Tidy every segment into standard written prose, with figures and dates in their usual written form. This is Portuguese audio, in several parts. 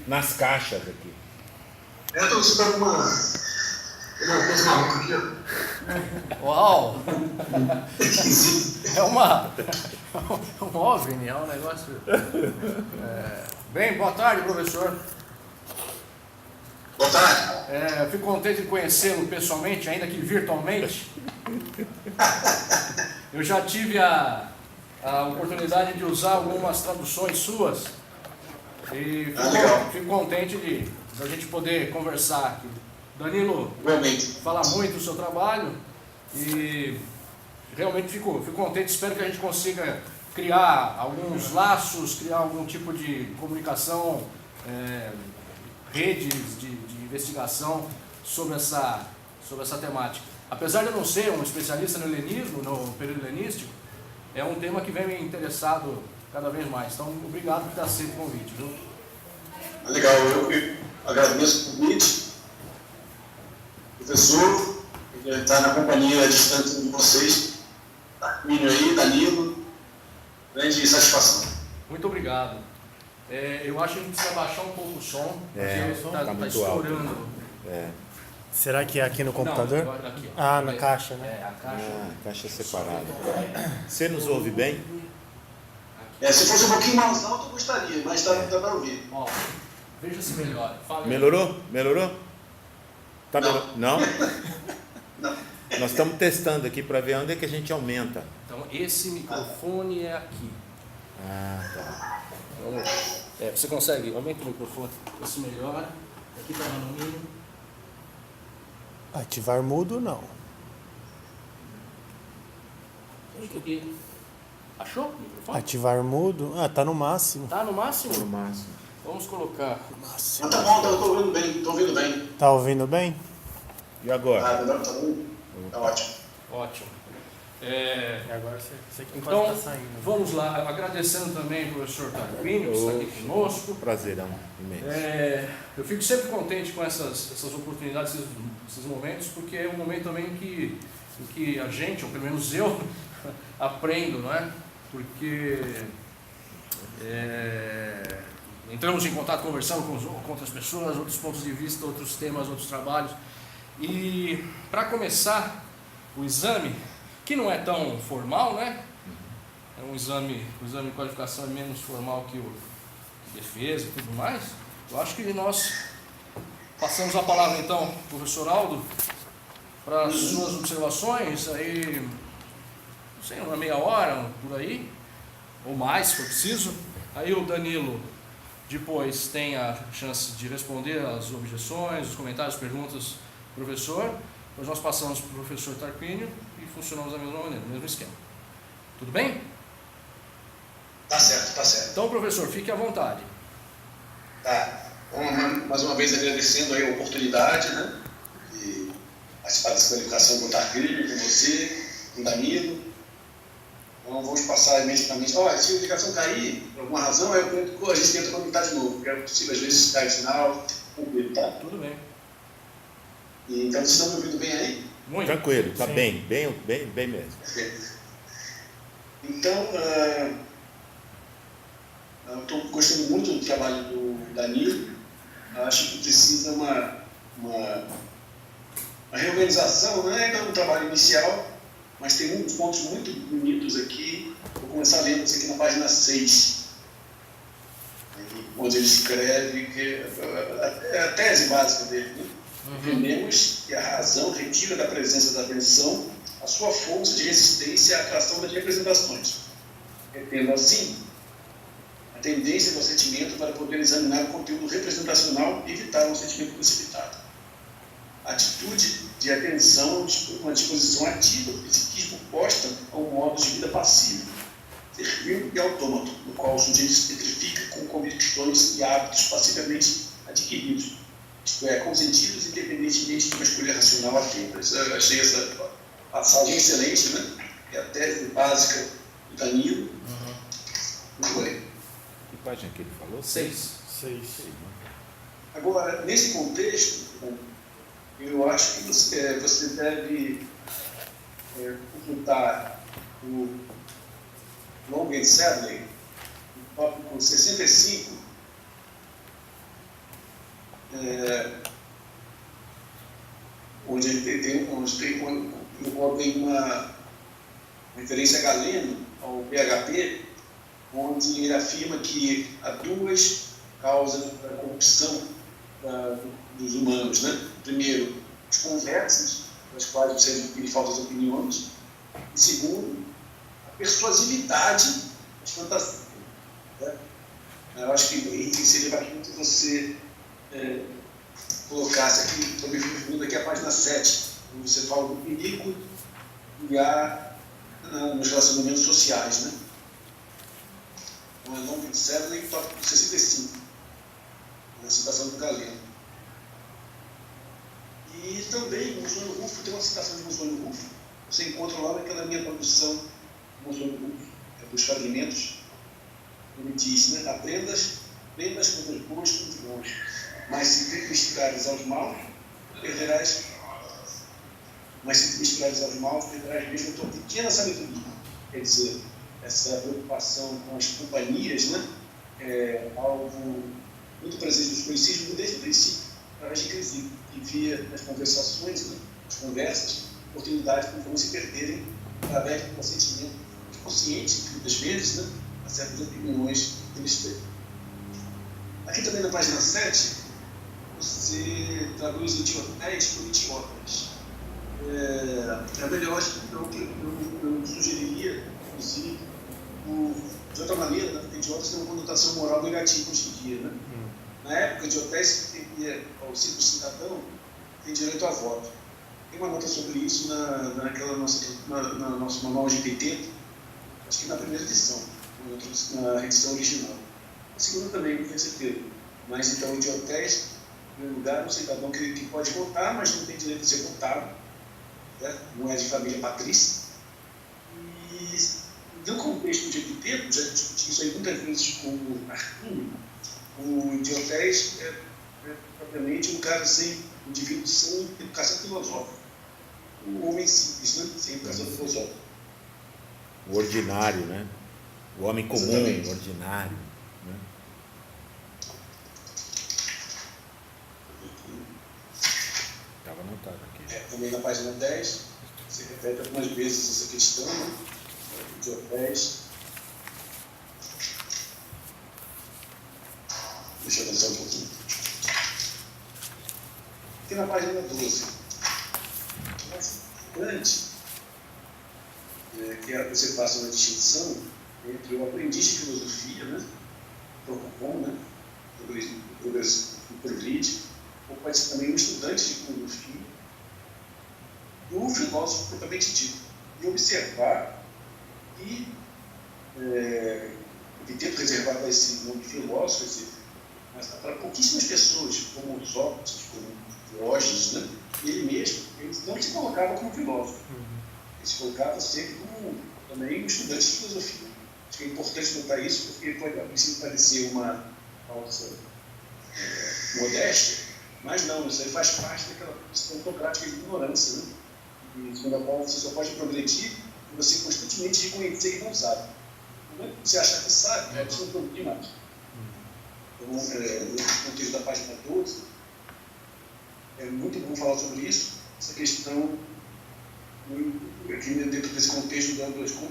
nas caixas aqui. Eu estou esperando uma coisa maluca aqui, ó. Uau! É um OVNI, é um negócio... Bem, boa tarde, professor. Boa tarde. Eu fico contente de conhecê-lo pessoalmente, ainda que virtualmente. Eu já tive a oportunidade de usar algumas traduções suas e fico contente de a gente poder conversar aqui. Danilo fala muito do seu trabalho e realmente fico contente, espero que a gente consiga criar alguns laços, criar algum tipo de comunicação, redes de investigação sobre essa temática. Apesar de eu não ser um especialista no helenismo, no período helenístico, é um tema que vem me interessado cada vez mais. Então, obrigado por ter aceito o convite, viu? Legal, eu agradeço o convite. Professor, está na companhia distante de vocês, Tarquínio aí, Danilo, grande satisfação. Muito obrigado. Eu acho que a gente precisa baixar um pouco o som, porque está muito estourando. alto. Será que é aqui no computador? Não, agora aqui, ó. Na caixa, né? A caixa. Caixa separada. Você nos ouve bem? Se fosse um pouquinho mais alto, eu gostaria, mas dá para ouvir. Ó, veja se melhora. Fala. Melhorou? Tá Não. Não? Não. Nós estamos testando aqui para ver onde é que a gente aumenta. Então, esse microfone é aqui. Tá. Você consegue? Aumenta o microfone. Esse melhora. Aqui está no mínimo. Ativar mudo, não. Achou o microfone? Ativar mudo? Tá no máximo. Tá no máximo? No máximo. Vamos colocar. Mas tá bom, estou ouvindo bem, Tá ouvindo bem? E agora? Tá ouvindo? Tá ótimo. Ótimo. E agora você que Então, pode estar saindo. vamos lá. Agradecendo também ao professor Tarquínio, que está aqui conosco. Prazerão imenso. Eu fico sempre contente com essas oportunidades, esses momentos, porque é um momento também em que a gente, ou pelo menos eu, aprendo, não é? Porque entramos em contato, conversando com outras pessoas, outros pontos de vista, outros temas, outros trabalhos. E, para começar, o exame, que não é tão formal, né? É o exame de qualificação é menos formal que o defesa e tudo mais. Eu acho que nós passamos a palavra então ao professor Aldo para as suas observações, aí, não sei, uma meia hora, por aí, ou mais, se for preciso. Aí o Danilo depois tem a chance de responder as objeções, os comentários, perguntas do professor. Depois nós passamos para o professor Tarquínio e funcionamos da mesma maneira, no mesmo esquema. Tudo bem? Tá certo. Então, professor, fique à vontade. Tá. Mais uma vez agradecendo aí a oportunidade, né? De participar dessa qualificação com o Tarquínio, com você, com o Danilo. Então vamos passar imediatamente. Se a ligação cair, por alguma razão, a gente tenta conectar de novo, porque é possível às vezes cair o sinal, tá? Tudo bem. Então vocês estão me ouvindo bem aí? Muito. Tranquilo, tá Sim. bem mesmo. Então, eu estou gostando muito do trabalho do Danilo. Acho que precisa uma reorganização, né? Ainda no trabalho inicial, mas tem muitos pontos muito bonitos aqui. Vou começar lendo isso aqui na página 6, onde ele escreve que é a tese básica dele, né? Entendemos que a razão retira da presença da atenção a sua força de resistência à atração das representações, tendo assim a tendência do sentimento para poder examinar o conteúdo representacional e evitar um sentimento precipitado. A atitude de atenção, uma disposição ativa do psiquismo oposta a um modo de vida passivo, servil e autômato, no qual o sujeito se petrifica com convicções e hábitos passivamente adquiridos, isto é, consentidos independentemente de uma escolha racional atenta. Eu achei essa passagem excelente, né? É a tese básica do Danilo. Muito bem. Que página que ele falou? 6. Agora, nesse contexto, eu acho que você deve consultar o Long and Sadley, no tópico 65, onde eu coloquei uma referência a Galeno, ao PHP, onde ele afirma que há duas causas da corrupção dos humanos, né? Primeiro, as conversas, das quais você adquire falsas opiniões, e segundo, a persuasividade das fantasias. Né? Eu acho que seria bacana que você colocasse aqui, estou me referindo aqui à página 7, onde você fala do perigo que há nos relacionamentos sociais, né? Então, é Long Seven, tópico 65, na citação do Galeno. E também, Mussolini Rufo, tem uma citação de Mussolini Rufo, você encontra lá naquela minha tradução, Mussolini Rufo, dos fragmentos, ele diz, né? Aprendas coisas boas com os bons, mas se te misturares aos maus, perderás mesmo a tua pequena sabedoria. Quer dizer, essa preocupação com as companhias, né? É algo muito presente nos conhecidos desde o princípio, através de Cristo, que via nas conversações, né? Nas conversas, oportunidades para não se perderem através do consentimento consciente, muitas vezes, né? A certas opiniões que eles têm. Aqui também na página 7, você traduz idiotéis por idiotas. A melhor, então, que eu sugeriria, inclusive, de outra maneira, né? Porque idiotas tem uma conotação moral negativa hoje em dia, né? Na época, idiotéis, ao simples cidadão, tem direito a voto. Tem uma nota sobre isso naquela na nosso manual de PT, acho que na primeira edição, na edição original. A segunda também, não tenho certeza. Mas então, idiotéis, em primeiro lugar, um cidadão que pode votar, mas não tem direito de ser votado, né? Não é de família patrícia. E no contexto de Epiteto, já discuti isso aí muitas vezes com o Arquinho, o idiotéis é propriamente um indivíduo sem educação filosófica. Um homem simples, né? Sem educação filosófica. O ordinário, né? O homem comum, Exatamente. ordinário. Né? Estava anotado aqui. Também na página 10, você repete algumas vezes essa questão, né? Idiotéis. Deixa eu avançar um pouquinho. Aqui na página 12, mais importante que você faça uma distinção entre o aprendiz de filosofia, né? Procopon, né? O progride, ou pode ser também um estudante de filosofia, e um filósofo propriamente dito. E observar que tento reservar para esse nome de filósofo, mas para pouquíssimas pessoas, como Sócrates, como Diógenes, né? Ele mesmo, ele não se colocava como filósofo. Ele se colocava sempre como também um estudante de filosofia. Acho que é importante notar isso, porque pode, a princípio, parecer uma falsa modéstia, mas não, isso aí faz parte daquela questão autocrática de ignorância, né? E segundo a qual você só pode progredir se você constantemente reconhecer que não sabe. No momento que você achar que sabe, você não progredir mais. Então, no contexto da página 12, é muito bom falar sobre isso, essa questão aqui dentro desse contexto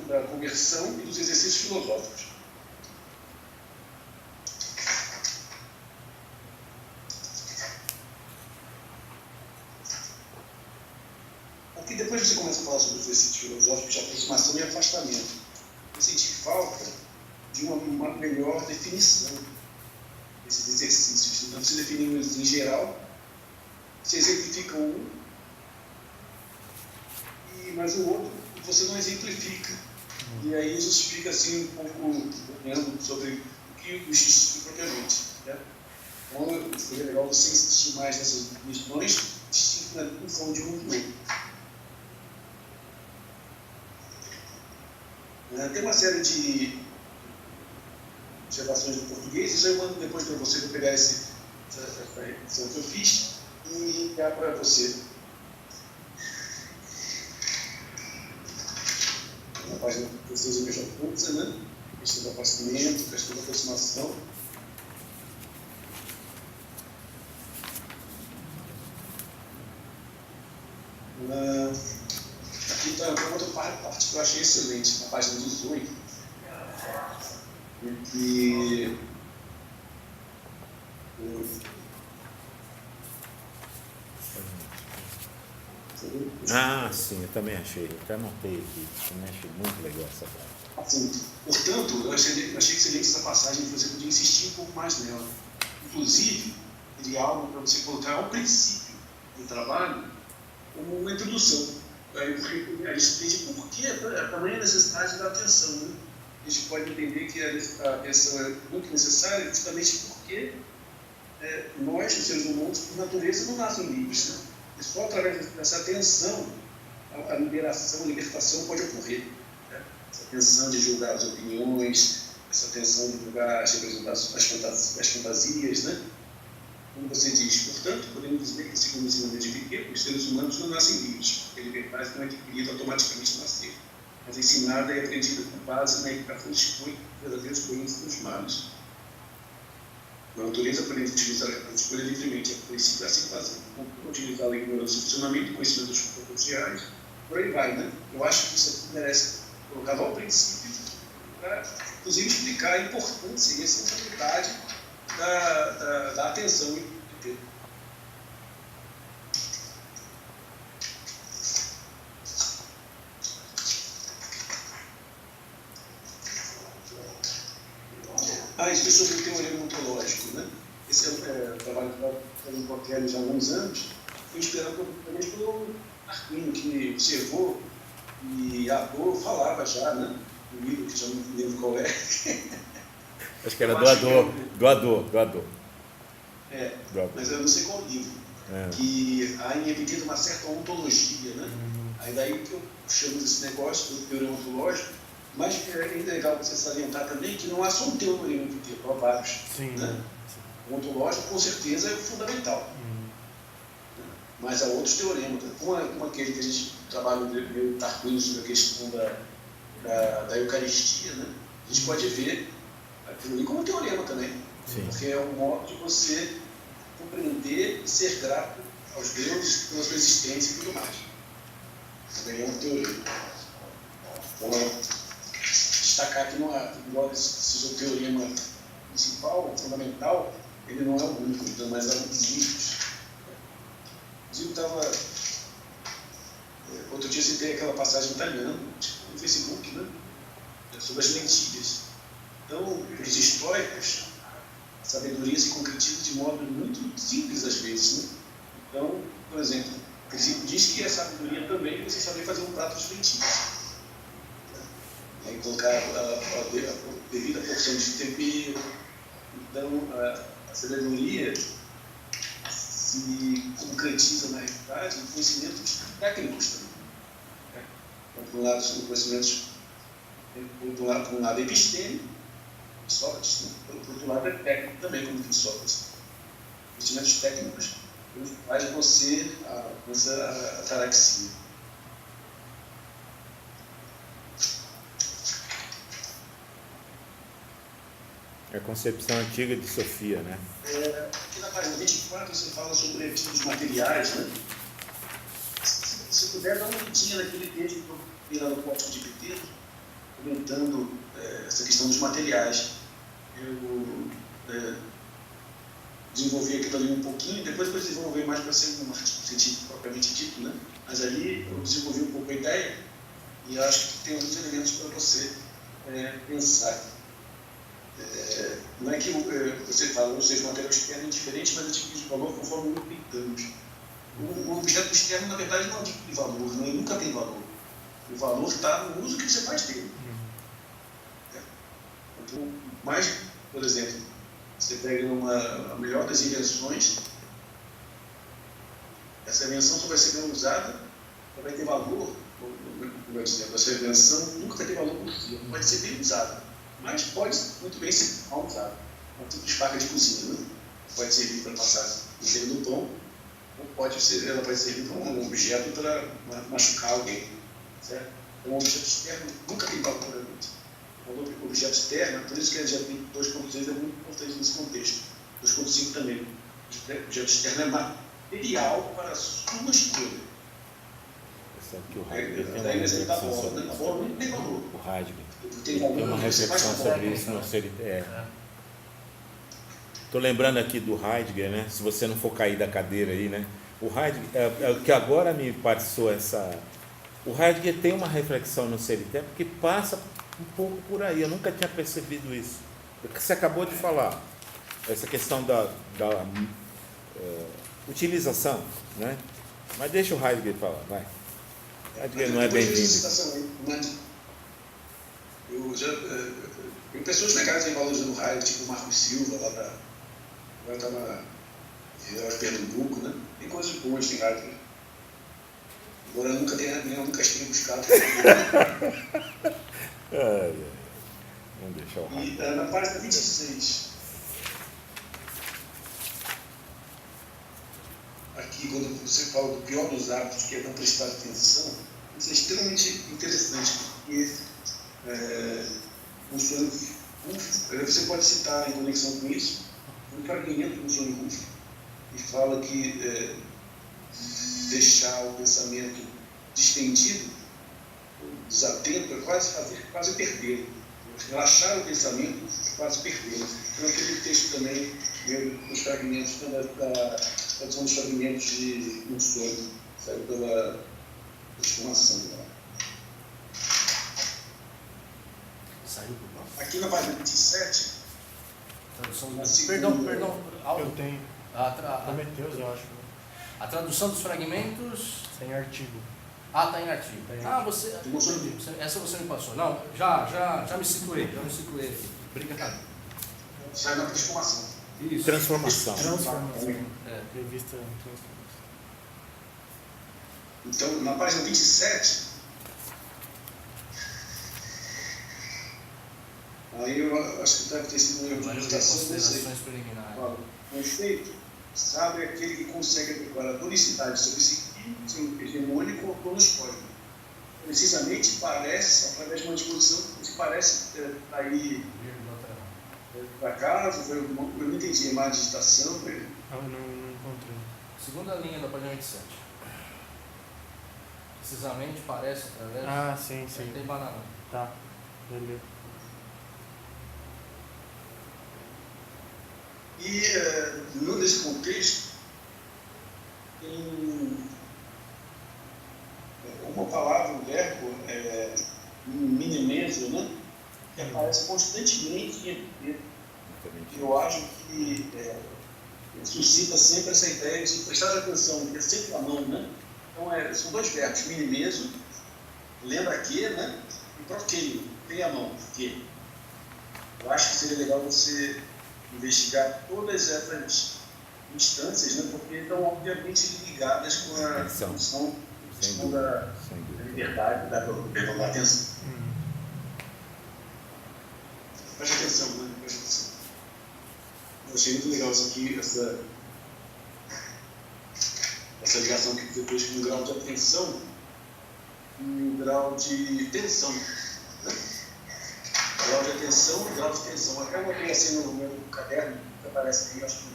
da conversão e dos exercícios filosóficos. Aqui depois você começa a falar sobre os exercícios filosóficos de aproximação e afastamento. Eu senti falta de uma melhor definição desses exercícios. Então, se definimos em geral, se exemplifica um, mas o outro você não exemplifica. E aí justifica assim um pouco olhando sobre o que o justifica propriamente. Né? Então, seria legal você insistir mais nessas questões, distinto na definição de um do outro. Tem uma série de observações do português, isso eu mando depois para você, vou pegar essa edição que eu fiz e enviar para você. Na página 16 a mesma coisa, né? Questão do afastamento, questão da aproximação. tem outra parte que eu achei excelente, na página 18, que Ah, sim, eu também achei. Eu até anotei aqui. Também achei muito legal essa parte. assim, portanto, eu achei excelente essa passagem, você podia insistir um pouco mais nela. Inclusive, teria algo para você colocar ao princípio do trabalho como uma introdução. Aí, porque a gente entende por que a tamanha necessidade da atenção. Né? A gente pode entender que a atenção é muito necessária justamente porque nós, os seres humanos, por natureza, não nascem livres. Né? E só através dessa atenção a libertação pode ocorrer. Né? Essa atenção de julgar as opiniões, essa atenção de julgar as representações, as fantasias, né? Como você diz, portanto, podemos dizer que, segundo o ensinamento de Piquet, os seres humanos não nascem livres, porque a liberdade não é adquirida automaticamente no nascer, mas ensinada e aprendida com base na educação que expõe verdadeiros conhecimentos dos males. A natureza podemos utilizar a escolha livremente, é princípio assim fazer. Como utilizar a ignorância, o funcionamento, o conhecimento dos fatores reais, por aí vai, né? Eu acho que isso aqui merece colocar ao princípio, para, inclusive, explicar a importância e a essencialidade da atenção. Isso sobre o teorema ontológico, né? Esse é um trabalho que está fazendo com a Kelly já há alguns anos. Eu espero também pelo Arquino, que observou e Ador falava já, né? No livro, que já não lembro qual é. Acho que era doador. Mas eu não sei qual livro. Que há em Epiteto uma certa ontologia, né? Aí daí que eu chamo desse negócio do teorema ontológico. Mas é legal você salientar também que não há só um teorema em Epiteto, há vários. Sim. Né? O ontológico, com certeza, é fundamental. Mas há outros teoremas, como aquele que a gente trabalha no Tarquínio sobre a questão da Eucaristia, né? A gente pode ver aquilo ali como um teorema também. Sim. Porque é um modo de você compreender e ser grato aos deuses pela sua existência e tudo mais. Também é um teorema. Então, destacar que, embora seja o teorema principal, fundamental, ele não é o único, então, mas há muitos livros. Inclusive, outro dia citei aquela passagem italiana no Facebook, né? Sobre as mentiras. Então, os históricos, a sabedoria se concretiza de modo muito simples às vezes. Né? Então, por exemplo, o princípio diz que a sabedoria também é você saber fazer um prato de lentilhas. Aí colocar a devida porção de tempero. Então, a sabedoria se concretiza na realidade em conhecimentos técnicos também. Né? Então, por um lado, são conhecimentos, por um lado epistêmico, Sócrates, né? Por outro lado, é técnico também, como diz Sócrates. Conhecimentos técnicos faz você alcançar a ataraxia. É a concepção antiga de Sofia, né? Aqui na página 24 você fala sobre a questão dos materiais, né? Se puder, dá uma olhadinha naquele texto que eu vi lá no Código de Epiteto, comentando essa questão dos materiais. Eu desenvolvi aquilo ali um pouquinho, depois eu desenvolvi mais para ser um artigo científico propriamente dito, né? Mas ali eu desenvolvi um pouco a ideia e acho que tem alguns elementos para você pensar. Não é que você fala, ou seja, o material externo é indiferente, mas adquire valor conforme o pintamos. O objeto externo, na verdade, não adquire valor, né? Ele nunca tem valor. O valor está no uso que você faz dele. Então, mas, por exemplo, você pega a melhor das invenções, essa invenção só vai ser bem usada, só vai ter valor, por exemplo, essa invenção nunca vai ter valor por si, não vai ser bem usada. Mas pode muito bem ser mal usado. Uma simples faca de cozinha, né? Pode servir para passar em cima do pão, ou ela pode servir como um objeto para machucar alguém. Certo? Então, o objeto externo nunca tem valor realmente. O objeto externo, por isso que a gente 2.6 é muito importante nesse contexto. 2.5 também. O objeto externo é material para a sua escolha. Sabe que o Heidegger tem uma Daí você está reflexão bola, sobre né? A isso. bola não tem valor. O Heidegger Tem tem uma valor, você faz reflexão com a bola. sobre isso no CLT. Estou lembrando aqui do Heidegger, né? Se você não for cair da cadeira aí, né? O Heidegger, que agora me passou essa... O Heidegger tem uma reflexão no CLT porque passa um pouco por aí. Eu nunca tinha percebido isso. Você acabou de falar. Essa questão da utilização, né? Mas deixa o Heidegger falar, vai. Heidegger não é bem-vindo. Tem pessoas legais aí valorizando o Heidegger, tipo o Marcos Silva, lá da... Agora está na Pernambuco, né? Tem coisas boas em Heidegger. Embora eu nunca tenha buscado. Vamos deixar o E Heidegger. na página 26, aqui, quando você fala do pior dos hábitos, que é não prestar atenção, isso é extremamente interessante, porque o sonho você pode citar em conexão com isso, um fragmento do sonho Ruff, que fala que deixar o pensamento distendido, desatento, é quase perdê-lo. Relaxar o pensamento é quase perdê-lo. Então, aquele texto também, os fragmentos da tradução dos fragmentos de um sonho, saiu pela transformação. Saiu por nós. Aqui na página 27, Tradução Na do... segunda. Perdão. Eu tenho. Prometeus, eu acho. Né? A tradução dos fragmentos... Sem artigo. Ah, está em artigo. Tá em Você... Entendi. Essa você me passou. Não, já me situei aqui. Obrigado. sai na transformação. Isso. Transformação. Transformação. É. Revista Transformação. Então, na página 27, aí eu acho que deve ter sido um erro de Maneiro de digitação, não sei. considerações preliminares. Olha, o efeito, sabe, é aquele que consegue adequar a tonicidade sobre si mesmo, hegemônico ou cosmológico. Precisamente parece, através de uma disposição que parece aí para casa, eu não entendi, má digitação. Ah, eu não encontrei. Segunda linha da página 27. Precisamente parece através. Ah, sim. Tem banana. Tá. Beleza. E nesse contexto, tem uma palavra, um verbo, minimeso, né? Que aparece constantemente. Eu acho que suscita sempre essa ideia de prestar atenção, que é sempre a mão, né? Então, são dois verbos, minimeso, lembra que, né? E proqueio, tem a mão, que. Eu acho que seria legal você investigar todas essas instâncias, né? Porque estão obviamente ligadas com a função da liberdade, da atenção. Preste atenção, né? Preste atenção. Eu achei muito legal isso aqui, essa ligação que você fez com o grau de atenção e o grau de tensão. Né? Grau de atenção e grau de tensão. Até eu botei assim no meu caderno, que aparece aí, acho que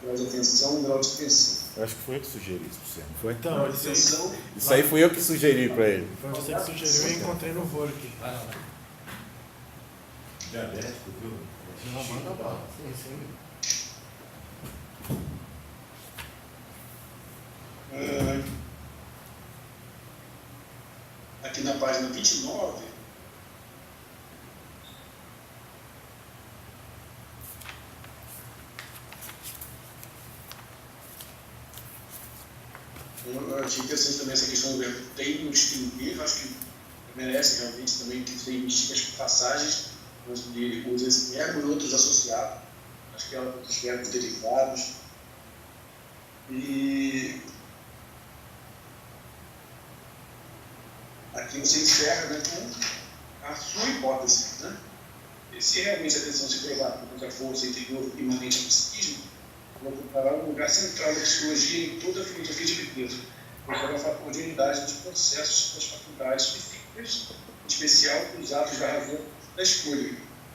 grau de atenção e grau de tensão. Eu acho que foi eu que sugeri isso para você, não foi? Então, Grau de tensão. Isso aí fui eu que sugeri para ele. Foi você que sugeriu e encontrei no Word aqui. Vai lá. Diabético, viu? Não, manda bala. Sim. Aqui na página 29, eu achei interessante também essa questão do verbo tem no distinguir, acho que merece realmente também que você investigue as passagens onde ele usa esse verbo e outros associados, acho que é outros verbos derivados. E aqui você enxerga, né, com a sua hipótese, né? E se realmente a atenção se provar contra a força interior imanente ao psiquismo, vou preparar um lugar central da psicologia em toda a filosofia de Epicteto, mostrar a faculdade dos processos das faculdades psíquicas, em especial dos atos da razão da escolha,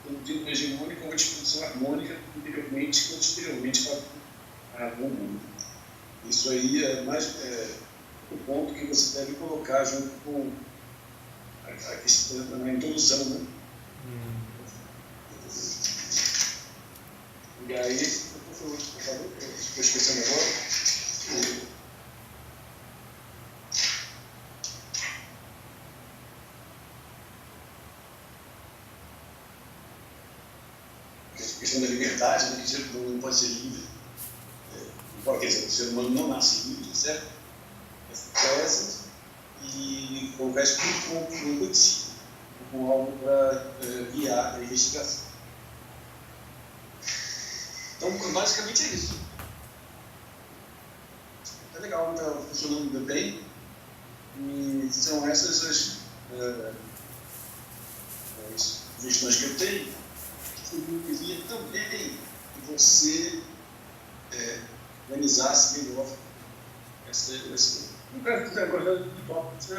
conduzindo hegemônica uma disposição harmônica interiormente quanto exteriormente para a razão humana. Isso aí é mais o ponto que você deve colocar junto com a questão na introdução, né? E aí, por favor, estou esquecendo agora. A questão da liberdade, né? Que o ser humano não pode ser livre. Quer dizer, o ser humano não nasce livre, certo? Essa e conversa tudo com um conhecido, com algo para guiar a investigação. Então, basicamente é isso. Tá legal, está funcionando bem. E são essas as sugestões que eu tenho. Eu queria também que você organizasse melhor essa.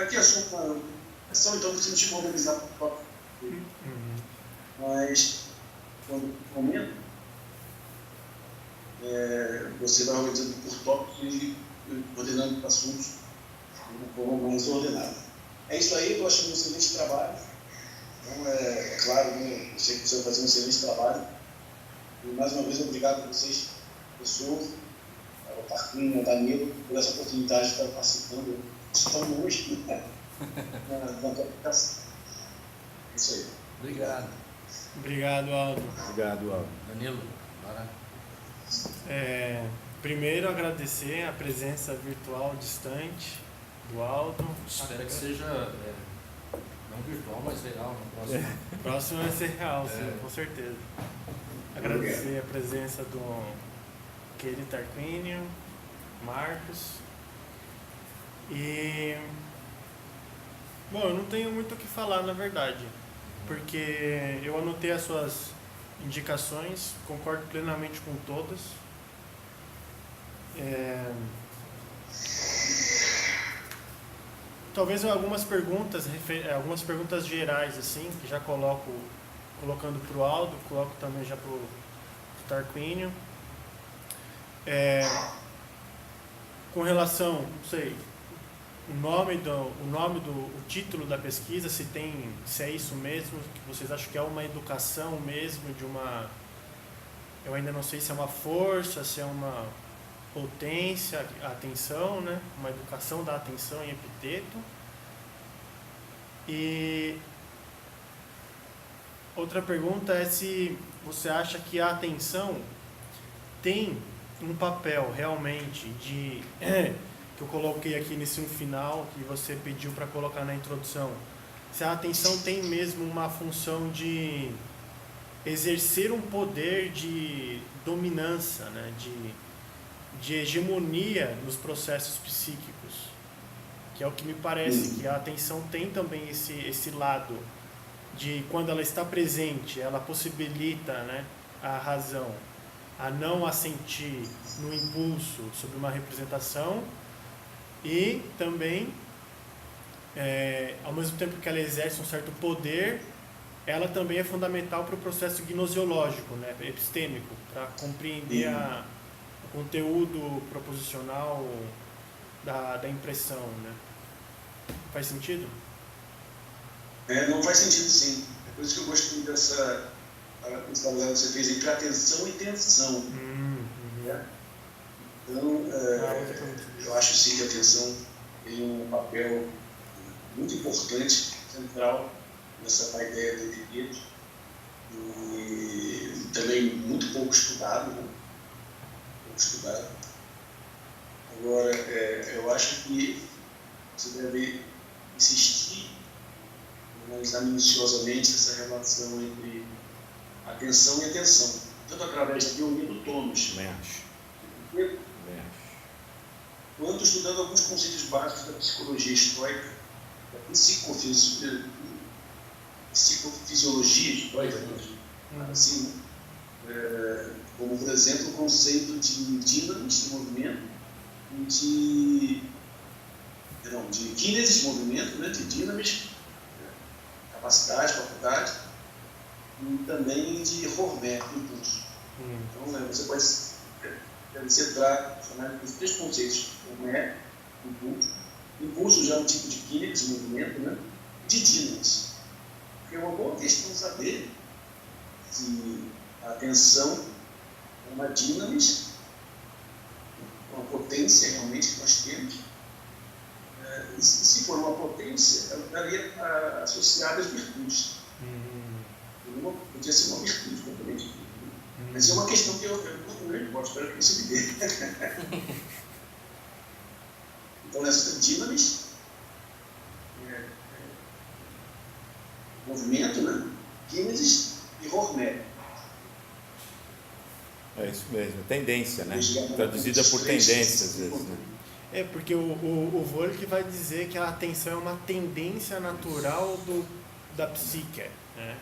Aqui é só uma questão, então você não tinha que organizar por tópico. Mas, quando comenta, você vai organizando por tópico e ordenando assuntos de uma forma mais ordenada. É isso aí, eu estou achando um excelente trabalho. Então, é claro, eu sei que você vai fazer um excelente trabalho. E, mais uma vez, obrigado a vocês, pessoas, ao Tarquinho, ao Danilo, por essa oportunidade de estar participando tão longe na aplicação. É isso aí. Obrigado. Obrigado, Aldo. Obrigado, Aldo. Danilo, bora. Primeiro, agradecer a presença virtual distante do Aldo. Espero que seja não virtual, mas real no próximo. O próximo vai ser real, sim, com certeza. Agradecer a presença do querido Tarquínio, Marcos. E bom, eu não tenho muito o que falar, na verdade, porque eu anotei as suas indicações, concordo plenamente com todas. Talvez algumas perguntas gerais, assim, que já colocando para o Aldo, coloco também já para o Tarquínio. Com relação, não sei, o título da pesquisa, se é isso mesmo, que vocês acham que é uma educação mesmo, eu ainda não sei se é uma força, se é uma potência, a atenção, né? Uma educação da atenção em epiteto. E outra pergunta é se você acha que a atenção tem um papel realmente que eu coloquei aqui nesse final, que você pediu para colocar na introdução, se a atenção tem mesmo uma função de exercer um poder de dominância, né? de hegemonia nos processos psíquicos, que é o que me parece que a atenção tem também esse lado de, quando ela está presente, ela possibilita, né, a razão a não assentir no impulso sobre uma representação, e também, ao mesmo tempo que ela exerce um certo poder, ela também é fundamental para o processo gnosiológico, né, epistêmico, para compreender o conteúdo proposicional da impressão, né? Faz sentido? Não faz sentido, sim. É por isso que eu gostei dessa instalação que você fez entre atenção e tensão. Então, eu acho sim que a atenção tem um papel muito importante, central, nessa ideia do epiteto, e também muito pouco estudado, né? Agora, eu acho que você deve insistir em analisar minuciosamente essa relação entre atenção e atenção, tanto através da teoria do tônus, Também acho. quanto estudando alguns conceitos básicos da psicologia estoica, da psicofisiologia estoica, assim, como, por exemplo, o conceito de dínamos de movimento e de kínesis de movimento, né, de dinamis, capacidade, faculdade, e também de hormé, impulso. Então, você pode chamar esses três conceitos: hormé, impulso impulso já é um tipo de química, esse movimento, né? De dínamis. Porque é uma boa questão saber se a tensão é uma dínamis, uma potência realmente que nós temos. E se for uma potência, ela estaria associada às virtudes. Podia ser uma virtude completamente. Mas é uma questão que eu não posso, espero que você me dê. Então, nessa dínamis, movimento, né? Químesis e hormé. É isso mesmo, tendência, né? Traduzida por tendência, às vezes, né? Porque o Volk vai dizer que a atenção é uma tendência natural da psique, né?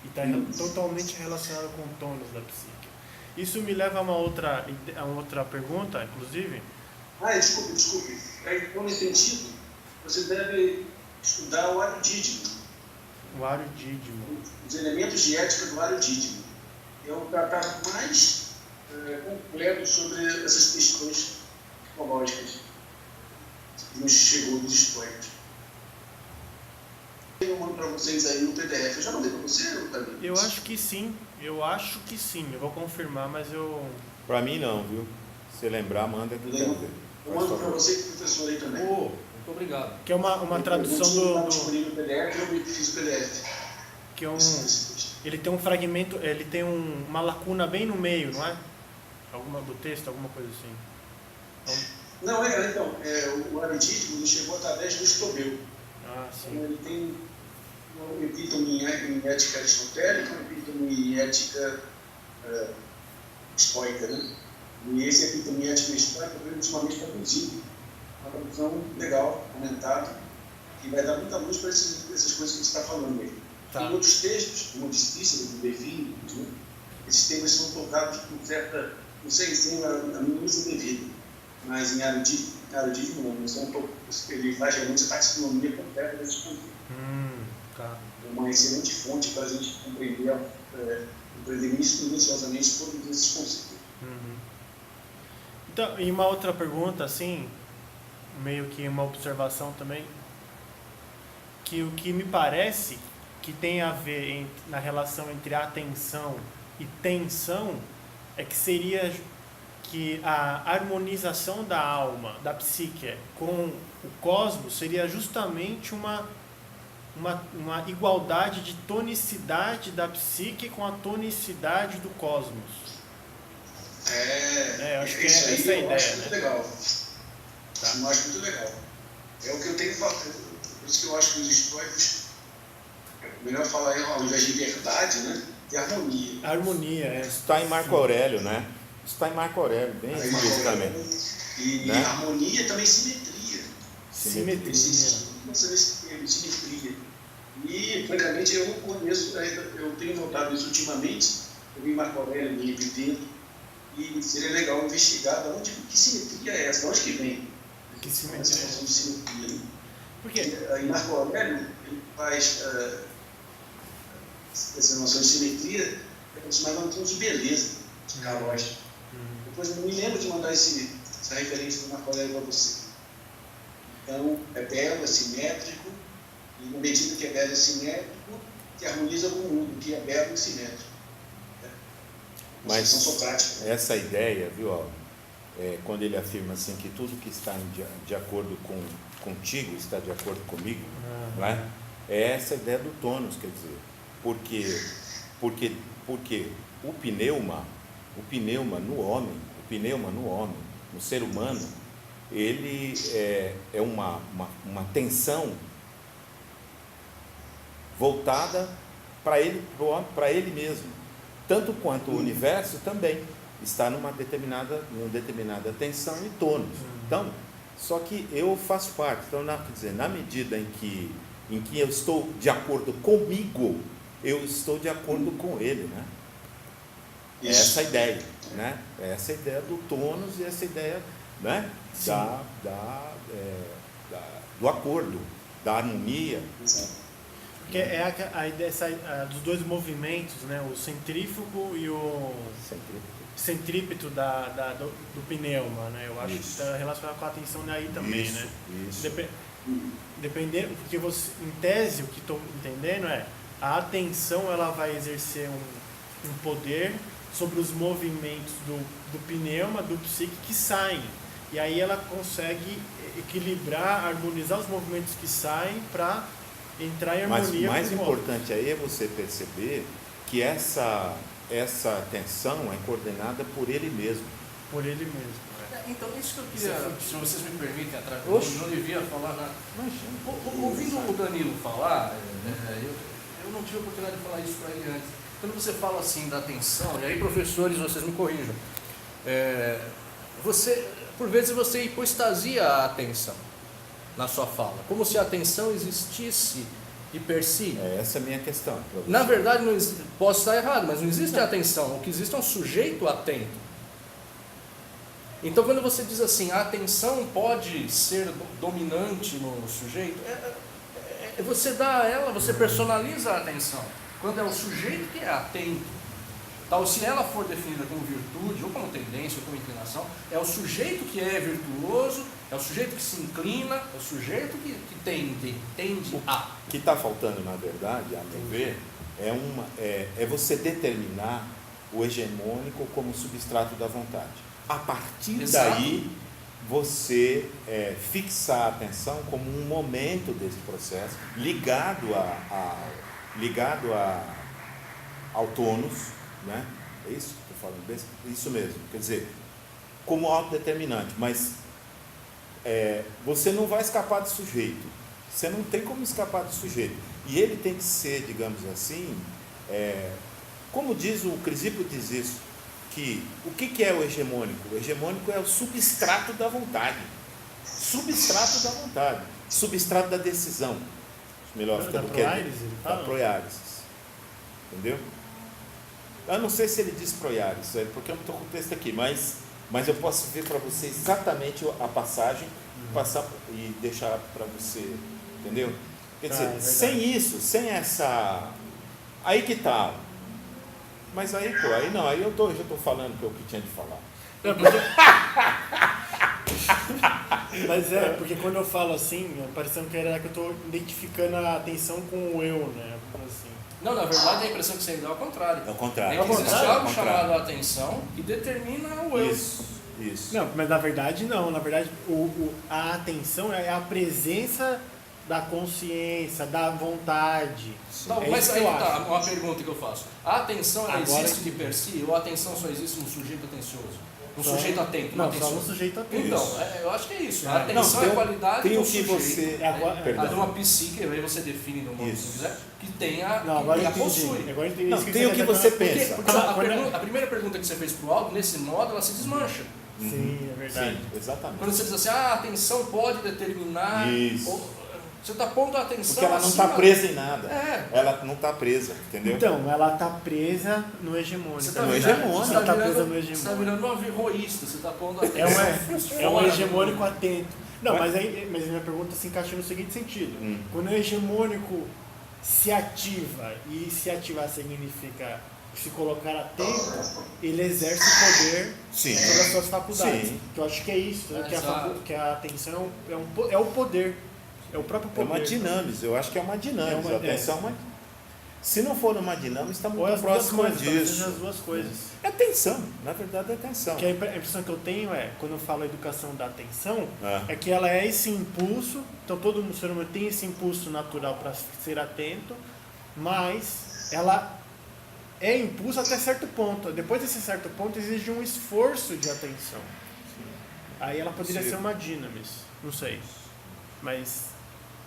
E está totalmente relacionado com o tônus da psique. Isso me leva a uma outra pergunta, inclusive. Desculpe. Então, nesse sentido, você deve estudar o aridídimo. O aridídimo. Os elementos de ética do aridídimo. É o tratado mais completo sobre essas questões psicológicas que nos chegou dos estoicos. Eu mando para vocês aí no PDF. Eu já mandei para você, Davi? Eu acho que sim. Eu vou confirmar, mas eu... Para mim não, viu? Se lembrar, manda que eu quero ver. Eu mando para você e para o professor aí também. Muito obrigado. Que é uma tradução do... disponível no PDF, eu fiz o PDF. Que é ele tem um fragmento, ele tem uma lacuna bem no meio, não é? Do texto, alguma coisa assim. Então, o aridídimo chegou através do Estobel. Sim. Então, ele tem um epítome em ética aristotélica, um epítome em ética estoica, né? E esse epítome em ética estoica foi ultimamente traduzido. Uma tradução legal, comentada, que vai dar muita luz para essas coisas que você está falando aí. Tá. Em outros textos, como Cícero, do Define, né? Esses temas são tocados com certa, não sei se a minúcia devida, mas em aridismo não, ele faz realmente a taxonomia completa desses conceitos. Tá. É uma excelente fonte para a gente compreender minuciosamente todos esses conceitos. Então, e uma outra pergunta, assim, meio que uma observação também, que o que me parece que tem a ver na relação entre atenção e tensão é que seria que a harmonização da alma, da psique com o cosmos seria justamente uma igualdade de tonicidade da psique com a tonicidade do cosmos. Eu acho que isso é essa a ideia, acho né? Muito legal. Tá. Eu acho muito legal. É o que eu tenho falado. Por isso que eu acho que os estoicos, é melhor falar ao invés de verdade, né? De harmonia. Harmonia, Isso está em Marco Aurélio, né? Isso está em Marco Aurélio, bem explicitamente. E né? harmonia também simetria. Simetria. Simetria. E, francamente, eu não conheço ainda, eu tenho notado isso ultimamente, eu vi Marco Aurélio em Epiteto, e seria legal investigar que simetria é essa, de onde que vem? Que simetria essa noção de simetria, né? Porque em Marco Aurélio, ele faz essa noção de simetria, mais uma noção de beleza, de carocha. Depois eu me lembro de mandar essa referência do Marco Aurélio para você. Então, é belo, é simétrico, e na medida que é belo e simétrico, que harmoniza com o mundo, que é belo e simétrico. Mas essa ideia, viu, Aldo, quando ele afirma assim que tudo que está de acordo contigo está de acordo comigo, não é? É essa ideia do tônus, quer dizer, porque o pneuma no homem, no ser humano, ele é uma tensão voltada para ele mesmo. Tanto quanto o universo também está numa determinada tensão e tônus. Então, só que eu faço parte. Então, quer dizer, na medida em que eu estou de acordo comigo, eu estou de acordo com ele, né? Essa ideia, né? Essa ideia do tônus e essa ideia, né? Do acordo, da harmonia. Porque a ideia dos dois movimentos, né? O centrífugo e o... Centrífugo. centrípeto do pneuma, né? Eu acho que está relacionado com a atenção aí também, Isso, né? isso. Dependendo, porque você, em tese, o que estou entendendo é a atenção ela vai exercer um poder sobre os movimentos do pneuma, do psique que saem. E aí ela consegue equilibrar, harmonizar os movimentos que saem para entrar em Mas harmonia o mais com o modo. importante aí é você perceber que essa atenção é coordenada por ele mesmo. Por ele mesmo. Então, isso que eu queria, se vocês me permitem, atrás, Oxe. não devia falar nada. Ouvindo o Danilo falar, eu não tive a oportunidade de falar isso para ele antes. Quando você fala assim da atenção, e aí professores, vocês me corrijam, por vezes você hipostasia a atenção na sua fala, como se a atenção existisse de per si. Essa é a minha questão. pra você. Na verdade, posso estar errado, mas não existe a atenção, o que existe é um sujeito atento. Então, quando você diz assim, a atenção pode ser dominante no sujeito, você dá a ela, você personaliza a atenção. Quando é o sujeito que é atento, tal, se ela for definida como virtude, ou como tendência, ou como inclinação, é o sujeito que é virtuoso, é o sujeito que se inclina, é o sujeito que tende a. O que está faltando, na verdade, a meu ver, é você determinar o hegemônico como substrato da vontade. A partir Exato. daí, você fixar a atenção como um momento desse processo, ligado ao tônus, né? É isso que estou falando? Isso mesmo, quer dizer, como autodeterminante, mas você não vai escapar do sujeito, você não tem como escapar do sujeito, e ele tem que ser, digamos assim, como diz o Crisipo, diz isso, que o que é o hegemônico? O hegemônico é o substrato da vontade, substrato da decisão, melhor fica Da do que proaires, ele da fala? proaires, entendeu? Eu não sei se ele diz proaires, porque eu não estou com o texto aqui, mas eu posso ver para você exatamente a passagem, passar e deixar para você, entendeu? Quer dizer, sem isso, sem essa, aí que está. Mas aí, aí eu já estou falando o que tinha de falar. Mas porque quando eu falo assim, parecendo que eu estou identificando a atenção com o eu, né? Assim. Não, na verdade a impressão que você me dá é o contrário. É o contrário. É que existe algo É o chamado contrário. atenção que determina o eu. Isso. Não, mas na verdade não. Na verdade, a atenção é a presença da consciência, da vontade. Não, É mas isso que aí eu tá, acho. uma pergunta que eu faço. A atenção ela Agora existe que- de per si ou a atenção só existe no sujeito atencioso? No Só- sujeito atento, Não, no só atencioso. no sujeito atento. Então, eu acho que é isso. A Não, atenção é a qualidade tem do o que sujeito. você. É agora- Perdão. A de uma psique, aí você define do modo que Isso. você quiser, que tenha, Não, agora que eu a entendi. possui. Agora eu entendi Não, isso que tem o que quer você dizer. pensa. Porque Quando- a primeira pergunta que você fez pro Aldo, nesse modo, ela se desmancha. Sim, é verdade. Sim, exatamente. Quando você diz assim, a atenção pode determinar. Isso. Você está pondo a atenção. Porque ela não está acima- presa em nada. Ela não está presa, entendeu? Então, ela está presa no hegemônico. Você tá No virando- hegemônico. você Ela tá virando- presa no Você está hegemônico. virando um averroísta, você está pondo a É atenção. um hegemônico atento. Não, Mas- mas a minha pergunta se encaixa no seguinte sentido. Hum. Quando o hegemônico se ativa, e se ativar significa se colocar atento, ele exerce poder Sim. sobre as suas faculdades. Sim. Que eu acho que é isso, né? Exato. Que a atenção é o poder. É o próprio É poder. uma dinâmica, eu acho que é uma dinâmica. É uma- Atenção, se não for uma dinâmica, está Ou muito as duas próximo coisas, talvez disso. sejam as duas coisas. É atenção, na verdade é atenção. Que a impressão que eu tenho quando eu falo educação da atenção, Ah. é que ela é esse impulso, então todo ser humano tem esse impulso natural para ser atento, mas ela é impulso até certo ponto. Depois desse certo ponto exige um esforço de atenção. Aí ela poderia Sim. ser uma dinamis, não sei. Mas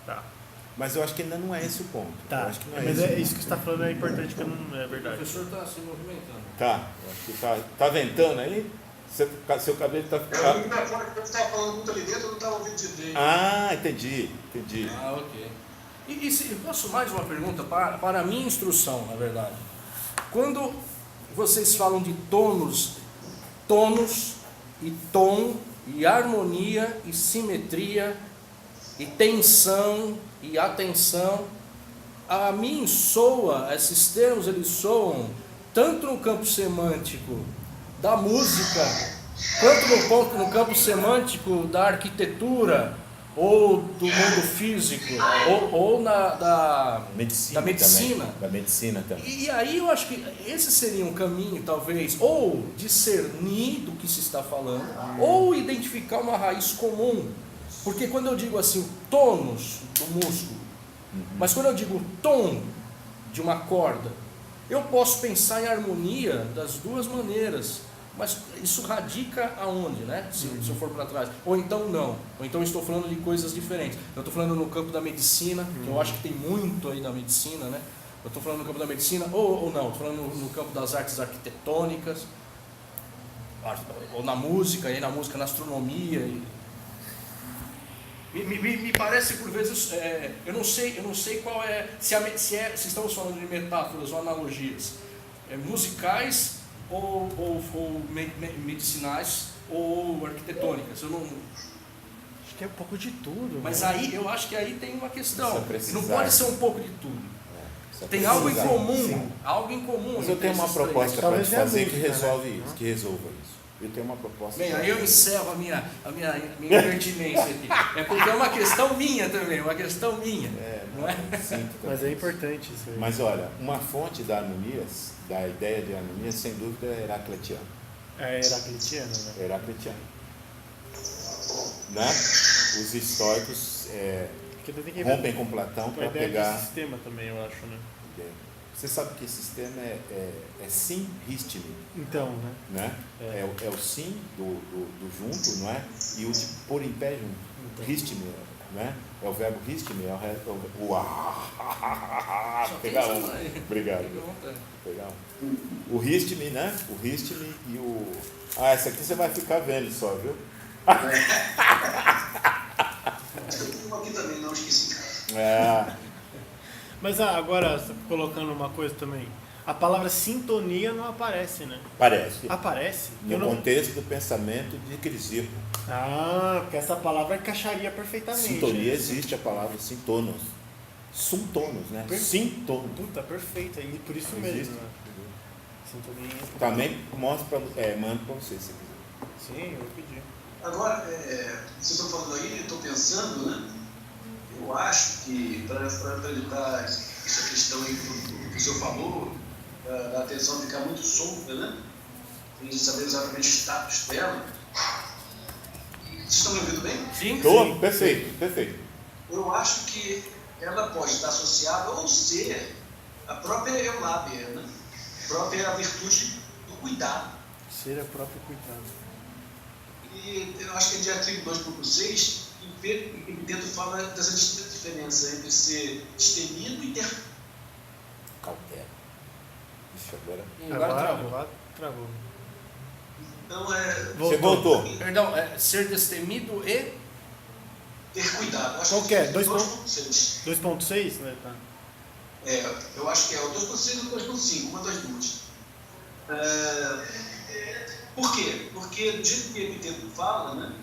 tá. Mas eu acho que ainda não é esse o ponto. Eu Tá. acho que não é Mas esse o isso que você está falando é importante, que eu não é O verdade. professor está se movimentando. Tá, eu acho que tá ventando aí? Seu cabelo está. Eu vi na fora que eu estava falando muito ali dentro, eu não estava ouvindo direito. Ah, entendi. Ah, ok. E se eu posso mais uma pergunta para a minha instrução, na verdade. Quando vocês falam de tônus e tom, e harmonia, e simetria, e tensão, e atenção, a mim soa, esses termos eles soam tanto no campo semântico da música, quanto no campo semântico da arquitetura, ou do mundo físico, ou da medicina. Da medicina também. E aí eu acho que esse seria um caminho, talvez, ou discernir do que se está falando, ou identificar uma raiz comum. Porque quando eu digo assim, tônus do músculo, mas quando eu digo tom de uma corda, eu posso pensar em harmonia das duas maneiras. Mas isso radica aonde, né? Se eu for para trás. Ou então não. Ou então eu estou falando de coisas diferentes. Eu estou falando no campo da medicina, que eu acho que tem muito aí da medicina, né? Eu estou falando no campo da medicina, ou não, estou falando no campo das artes arquitetônicas, ou na música, aí na música, na astronomia. Me parece por vezes, eu não sei qual é, se estamos falando de metáforas ou analogias musicais, ou medicinais, ou arquitetônicas. Eu não... Acho que é um pouco de tudo. Mas aí, eu acho que aí tem uma questão. Precisar. Não pode ser um pouco de tudo. Tem precisar. algo em comum. Sim. Algo em comum. Mas eu tenho uma proposta para Talvez te é a fazer música, que resolve né? isso, que resolva isso. Eu tenho uma proposta. Bem, pra aí eu você. encerro a minha impertinência aqui. É porque é uma questão minha também, uma questão minha. Não é? Sinto Mas também. é importante isso aí. Mas olha, uma fonte da harmonia, da ideia de harmonia, sem dúvida é heraclitiana. É heraclitiano, né? Heraclitiana. Né? Os estoicos Porque tem que rompem com Platão a para ideia pegar. de sistema também, eu acho, né? Você sabe que esse sistema é sim histime, Então, né? né? É o sim do junto, não é? E o de pôr em pé junto. Então. Histime, né? É o verbo histime, Só pegar tem um. isso aí. Obrigado. Fica à vontade. Pegar um. O histime, né? O histime e o... essa aqui você vai ficar vendo só, viu? Acho que eu tenho uma aqui também, não esqueci. Mas agora, colocando uma coisa também, a palavra sintonia não aparece, né? Parece. Aparece? No contexto do pensamento de Crisipo. Porque essa palavra encaixaria perfeitamente. Sintonia né? existe a palavra sintonos. Suntonos, né? Sintonos. Puta, perfeito. E por isso Existe. mesmo, né? Sintonia. Também mostro mando para você, se quiser. Sim, eu pedi. Agora, vocês estão falando aí, eu estou pensando, né? Eu acho que, para apresentar essa questão aí que o senhor falou, da atenção ficar muito solta, né? E de saber exatamente o status dela. Vocês estão me ouvindo bem? Sim, Tô? sim. Perfeito. Eu acho que ela pode estar associada ou ser a própria eulábia, né? A própria virtude do cuidado. Ser a própria cuidado. E eu acho que é de Artigo 2.6, Epiteto fala dessa diferença entre ser destemido e ter. Cautela. Isso agora. Agora travou. Agora travou. Então Você voltou. Perdão, ser destemido e... ter cuidado. Acho Qual que é? 2.6. 2.6, né? Tá. Eu acho que é o 2.6 ou o 2.5, uma das duas. Por quê? Porque do jeito que o Epiteto fala, né?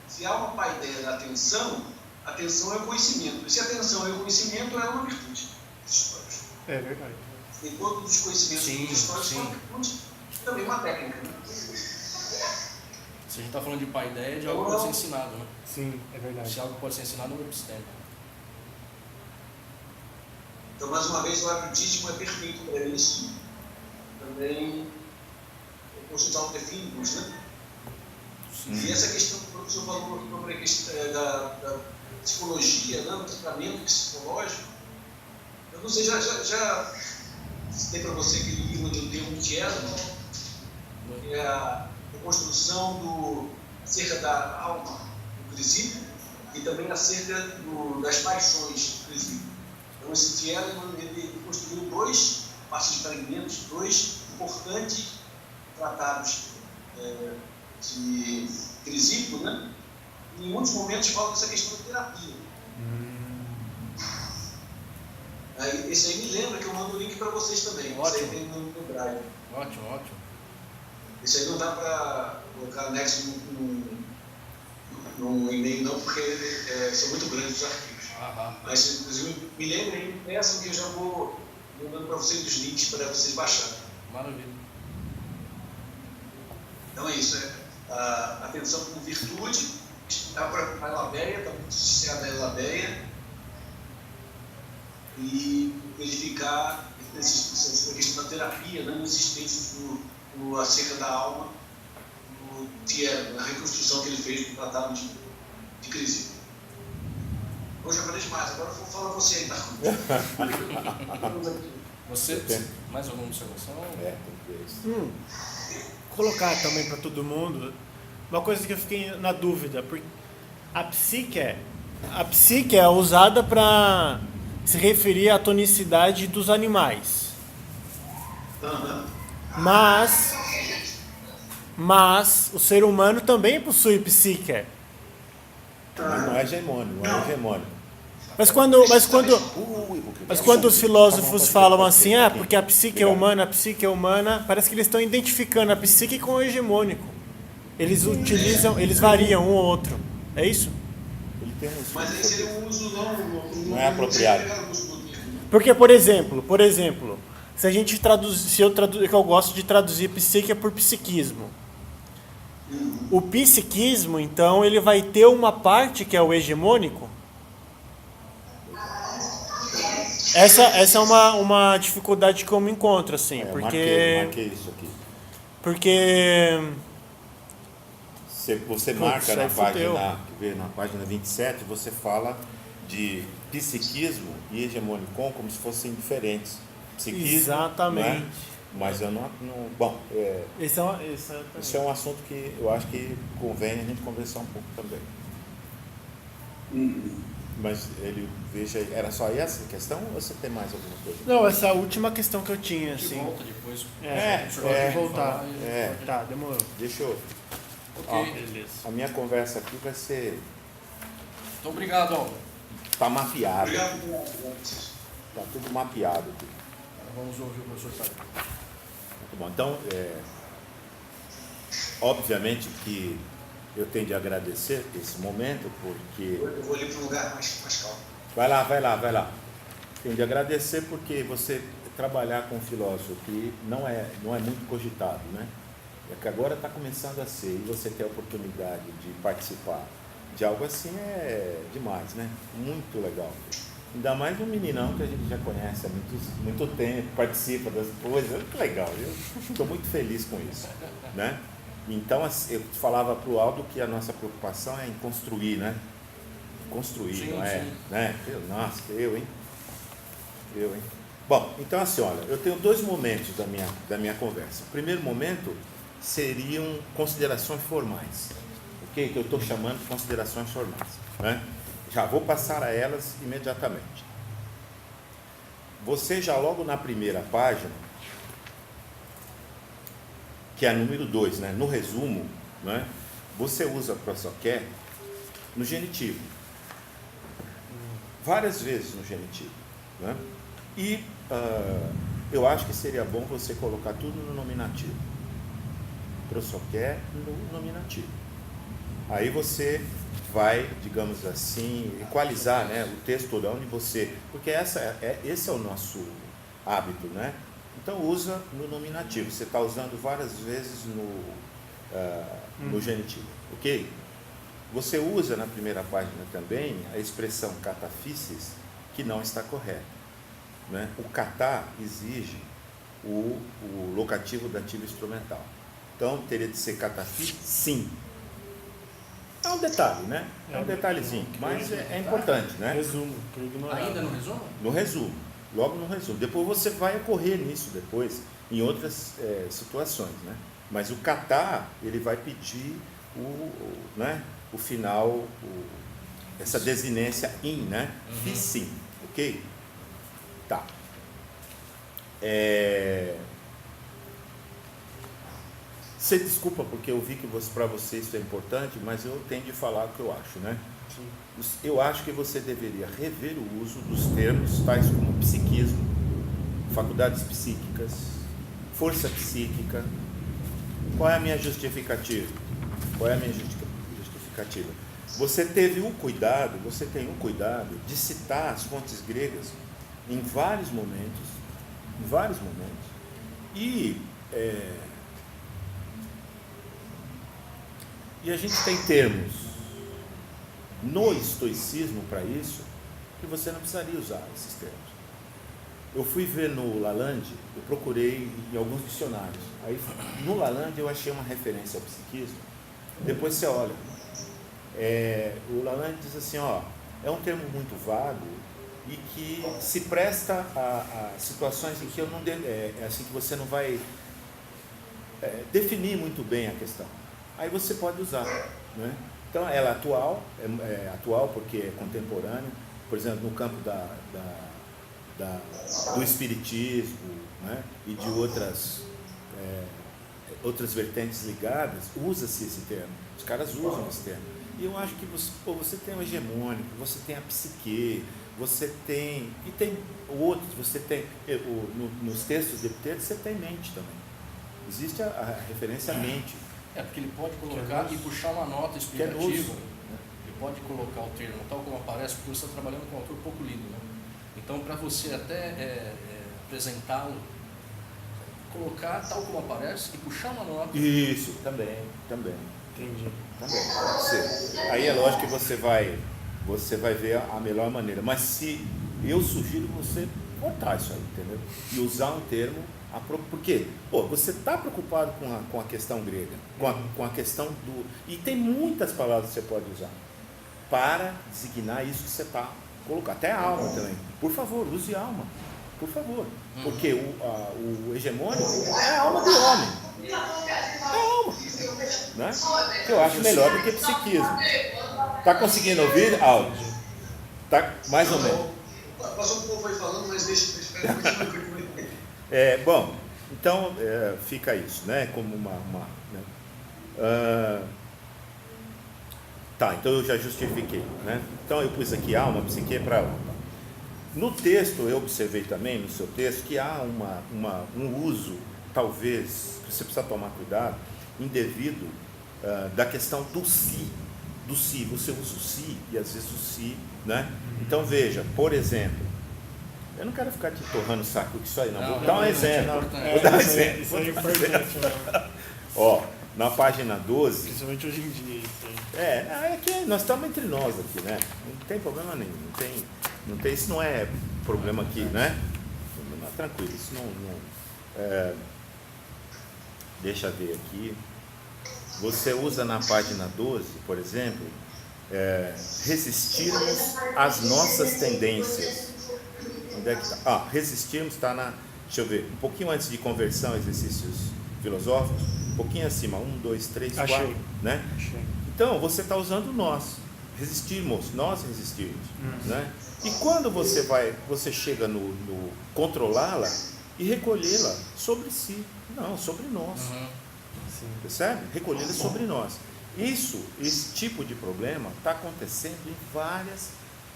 Se há uma paideia da atenção, atenção é o conhecimento. E se a atenção é o conhecimento, é uma virtude. É verdade. Tem todos os conhecimentos históricos, são uma virtude, também uma técnica. Né? Se a gente está falando de paideia, de algo que pode ser ensinado, né? Sim, é verdade. Se algo pode ser ensinado, não é episteme. Então, mais uma vez, o eruditismo é perfeito para isso. Também consultar o definidos, né? E essa questão que o professor falou sobre a questão da psicologia, né? Do tratamento psicológico, eu não sei, já citei para você aquele livro do Termo Tierno, que é a reconstrução acerca da alma do Crisipo e também acerca das paixões do Crisipo. Então, esse Tierno, ele construiu dois, a partir de fragmentos, dois importantes tratados de Crisipo, né? E em muitos momentos fala dessa questão de terapia. Esse aí me lembra que eu mando o link para vocês também. Ótimo. Esse aí tem no Drive. Ótimo. Esse aí não dá para colocar anexo no e-mail não, porque são muito grandes os arquivos. Mas se vocês me lembrem, me peçam que eu já vou mandando para vocês os links para vocês baixarem. Maravilha. Então é isso, a atenção como virtude, está para a Elabeia, está muito associada à Elabeia, e verificar essa questão da terapia, não existência acerca da alma, que é a reconstrução que ele fez do tratado de crise. Hoje eu falei demais, agora eu vou falar você aí, Você tem mais alguma observação? Tem que ver isso. Colocar também para todo mundo uma coisa que eu fiquei na dúvida, porque a psique é usada para se referir à tonicidade dos animais, mas o ser humano também possui psique. Mas não é hegemônico, não é hegemônico. Mas quando os filósofos falam assim, porque a psique é humana, parece que eles estão identificando a psique com o hegemônico. Eles variam um ou outro. É isso? Ele tem mas aí seria um uso não é apropriado. Porque, por exemplo, se a gente que eu gosto de traduzir psique por psiquismo. O psiquismo, então, ele vai ter uma parte que é o hegemônico. Essa é uma dificuldade que eu me encontro, assim, porque... Marquei isso aqui. Porque... Você marca na página 27, você fala de psiquismo e hegemonicon como se fossem diferentes. Psiquismo, exatamente. Né? Mas eu não bom, esse é um assunto que eu acho que convém a gente conversar um pouco também. Mas era só essa questão ou você tem mais alguma coisa? Não, essa é a última questão que eu tinha, assim. Volta depois. Pode voltar. Tá, demorou. Deixa eu... Ok. Beleza. A minha conversa aqui vai ser... Então, obrigado, Álvaro. Tá mapeado. Obrigado. Tá tudo mapeado aqui. Vamos ouvir o professor Fábio. Muito bom. Então, obviamente que eu tenho de agradecer esse momento, porque... Eu vou ali para um lugar mais calmo. Vai lá. Tenho de agradecer porque você trabalhar com um filósofo que não é muito cogitado, né? É que agora está começando a ser, e você ter a oportunidade de participar de algo assim é demais, né? Muito legal. Ainda mais um meninão que a gente já conhece há muito tempo, participa das coisas, muito legal. Eu estou muito feliz com isso, né? Então, eu falava para o Aldo que a nossa preocupação é em construir, né? Construir, sim, não é? Sim. Né? Nossa, eu, hein? Bom, então assim, olha, eu tenho 2 momentos da minha conversa. O primeiro momento seriam considerações formais, ok? Que eu estou chamando de considerações formais, né? Já vou passar a elas imediatamente. Você já logo na primeira página, que é a número 2, né? No resumo, né? Você usa prossoqué no genitivo. Várias vezes no genitivo, né? E eu acho que seria bom você colocar tudo no nominativo. Prossoqué no nominativo. Aí você vai, digamos assim, equalizar, né, o texto todo, onde você... Porque esse é o nosso hábito, né? Então usa no nominativo. Você está usando várias vezes no genitivo, ok? Você usa na primeira página também a expressão catafísis, que não está correta, né? O catá exige o locativo dativo instrumental. Então teria de ser catafísis, sim. É um detalhe, né? É um detalhezinho, mas é importante, né? Resumo, por ignorar. Ainda no resumo? No resumo, logo no resumo. Depois você vai ocorrer nisso depois, em outras situações, né? Mas o catá, ele vai pedir o final, essa desinência in, né? Fiz sim, ok? Tá. Você desculpa porque eu vi que para você isso é importante, mas eu tenho de falar o que eu acho, né? Sim. Eu acho que você deveria rever o uso dos termos tais como psiquismo, faculdades psíquicas, força psíquica. Qual é a minha justificativa? Você tem o cuidado de citar as fontes gregas em vários momentos, E a gente tem termos no estoicismo para isso, que você não precisaria usar esses termos. Eu fui ver no Lalande, eu procurei em alguns dicionários. Aí no Lalande eu achei uma referência ao psiquismo. Depois você olha. O Lalande diz assim, é um termo muito vago e que se presta a situações em que assim que você não vai definir muito bem a questão. Aí você pode usar, né? Então ela é atual porque é contemporânea, por exemplo, no campo do espiritismo, né? E de outras vertentes ligadas, usa-se esse termo, os caras usam esse termo. E eu acho que você tem o hegemônico, você tem a psique, você tem, e tem outros, você tem, nos textos de Epicteto você tem mente também, existe a referência à mente. Porque ele pode colocar e puxar uma nota explicativa, ele pode colocar o termo tal como aparece, porque você está trabalhando com um autor pouco lido, né? Então, para você até apresentá-lo, colocar tal como aparece e puxar uma nota. Isso, também. Entendi. Também, pode ser. Aí é lógico que você vai ver a melhor maneira, mas se eu sugiro você cortar isso aí, entendeu? E usar um termo, porque você está preocupado com a questão grega, com a questão do... E tem muitas palavras que você pode usar para designar isso que você está colocando, até a alma também. Por favor, use alma, por favor, porque o hegemônico é a alma do homem, é a alma, né? Que eu acho melhor do que psiquismo. Está conseguindo ouvir, Aldo? Tá mais ou menos. Passou um pouco aí falando, mas deixa bom, então fica isso, né? Como né? Tá, então eu já justifiquei, né? Então eu pus aqui alma, psique para alma. No texto eu observei também, no seu texto, que há um uso, talvez, que você precisa tomar cuidado, indevido, da questão do si. Do si, você usa o si e às vezes o si, né? Então veja, por exemplo, eu não quero ficar te torrando o saco com isso aí, não. Vou dar um exemplo. Isso é importante, né? Na página 12. Principalmente hoje em dia. É que nós estamos entre nós aqui, né? Não tem problema nenhum. Não tem, isso não é problema aqui, né? Tranquilo, isso não deixa eu ver aqui. Você usa na página 12, por exemplo, resistirmos às nossas tendências. Onde é que está? Resistirmos está deixa eu ver, um pouquinho antes de conversão, exercícios filosóficos, um pouquinho acima, 1, 2, 3, 4, né? Achei. Então, você está usando nós resistirmos, né? E quando você chega no controlá-la e recolhê-la sobre si, não, sobre nós. Percebe? Recolhê-la sobre nós. Esse tipo de problema está acontecendo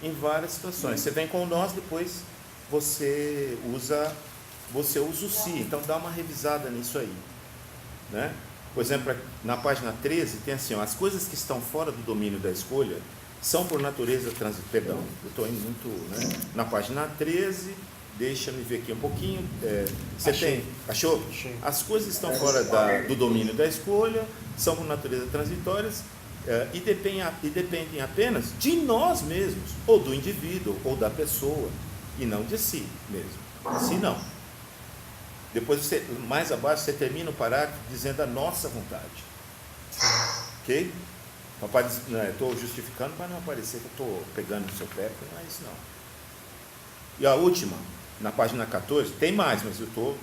em várias situações. Você vem com nós, depois você usa o si. Então dá uma revisada nisso aí, né? Por exemplo, na página 13 tem assim, as coisas que estão fora do domínio da escolha são por natureza perdão, eu estou indo muito, né? Na página 13, deixa-me ver aqui um pouquinho. Achou? Achei. As coisas que estão fora do domínio da escolha são por natureza transitórias e dependem apenas de nós mesmos, ou do indivíduo, ou da pessoa, e não de si mesmo. Si não. Depois, mais abaixo, você termina o parágrafo dizendo a nossa vontade. Ok? Estou justificando para não parecer que eu estou pegando no seu pé, porque não é isso não. E a última, na página 14, tem mais, mas eu estou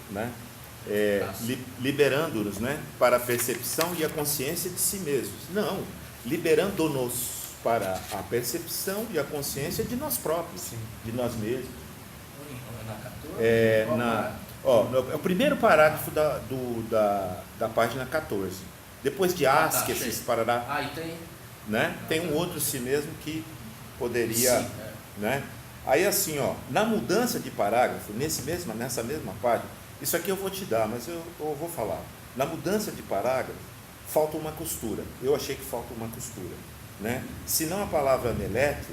liberando-nos, né, para a percepção e a consciência de si mesmos. Não, liberando-nos para a percepção e a consciência de nós próprios, de nós mesmos. É o primeiro parágrafo da página 14. Depois de asques, parará. E tem? Né? Tem um outro si mesmo que poderia... Né? Aí assim, na mudança de parágrafo, nessa mesma página, isso aqui eu vou te dar, mas eu vou falar. Na mudança de parágrafo, falta uma costura. Eu achei que falta uma costura. Né? Senão a palavra melete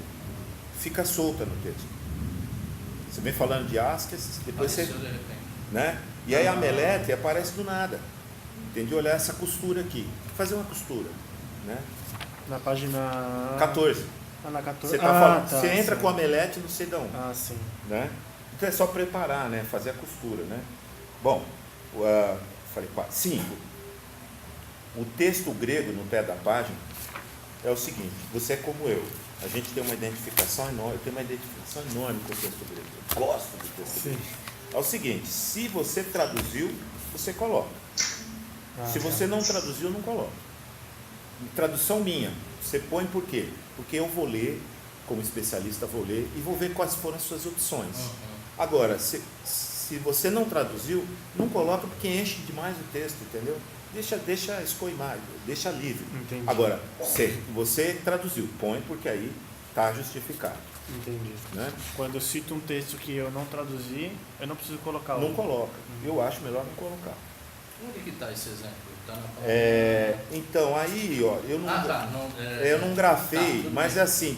fica solta no texto. Você vem falando de asques, depois você... Né? E aí a melete aparece do nada. Tem de olhar essa costura aqui, fazer uma costura, né? Na página 14. Na 14. Você, tá Tá, você entra sim. com a omelete no C1, Sim. né? Então é só preparar, né? Fazer a costura, né? Bom, falei 4. 5. O texto grego no pé da página é o seguinte: você é como eu. A gente tem uma identificação enorme, eu tenho uma identificação enorme com o texto grego. Eu gosto do texto grego. É o seguinte: se você traduziu, você coloca. Se você não traduziu, não coloca. Tradução minha, você põe por quê? Porque eu vou ler, como especialista vou ler, e vou ver quais foram as suas opções. Agora, se você não traduziu, não coloca porque enche demais o texto, entendeu? Deixa escoimar, deixa livre. Entendi. Agora, você traduziu, põe porque aí está justificado. Entendi. Né? Quando eu cito um texto que eu não traduzi, eu não preciso colocar o... Não coloca. Eu acho melhor não colocar. Onde que está esse exemplo? Tá na Então, aí, ó, eu não grafei, mas é assim,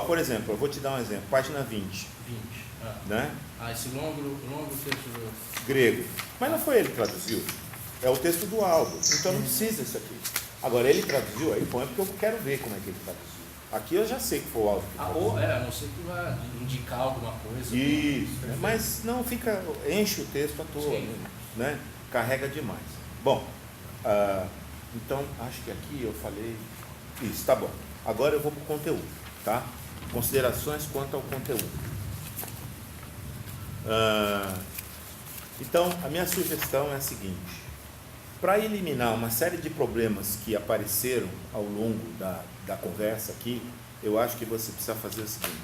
por exemplo, eu vou te dar um exemplo, página 20. 20. Né? Esse longo texto grego. Mas não foi ele que traduziu. É o texto do Aldo. Então não precisa isso aqui. Agora ele traduziu, aí põe porque eu quero ver como é que ele traduziu. Aqui eu já sei que foi o Aldo que traduziu. A não ser que vai indicar alguma coisa. Isso. Mas não fica, enche o texto à toa, né? Carrega demais. Bom, então acho que aqui eu falei isso, tá bom. Agora eu vou para o conteúdo, tá? Considerações quanto ao conteúdo. Então, a minha sugestão é a seguinte: para eliminar uma série de problemas que apareceram ao longo da conversa aqui, eu acho que você precisa fazer o seguinte: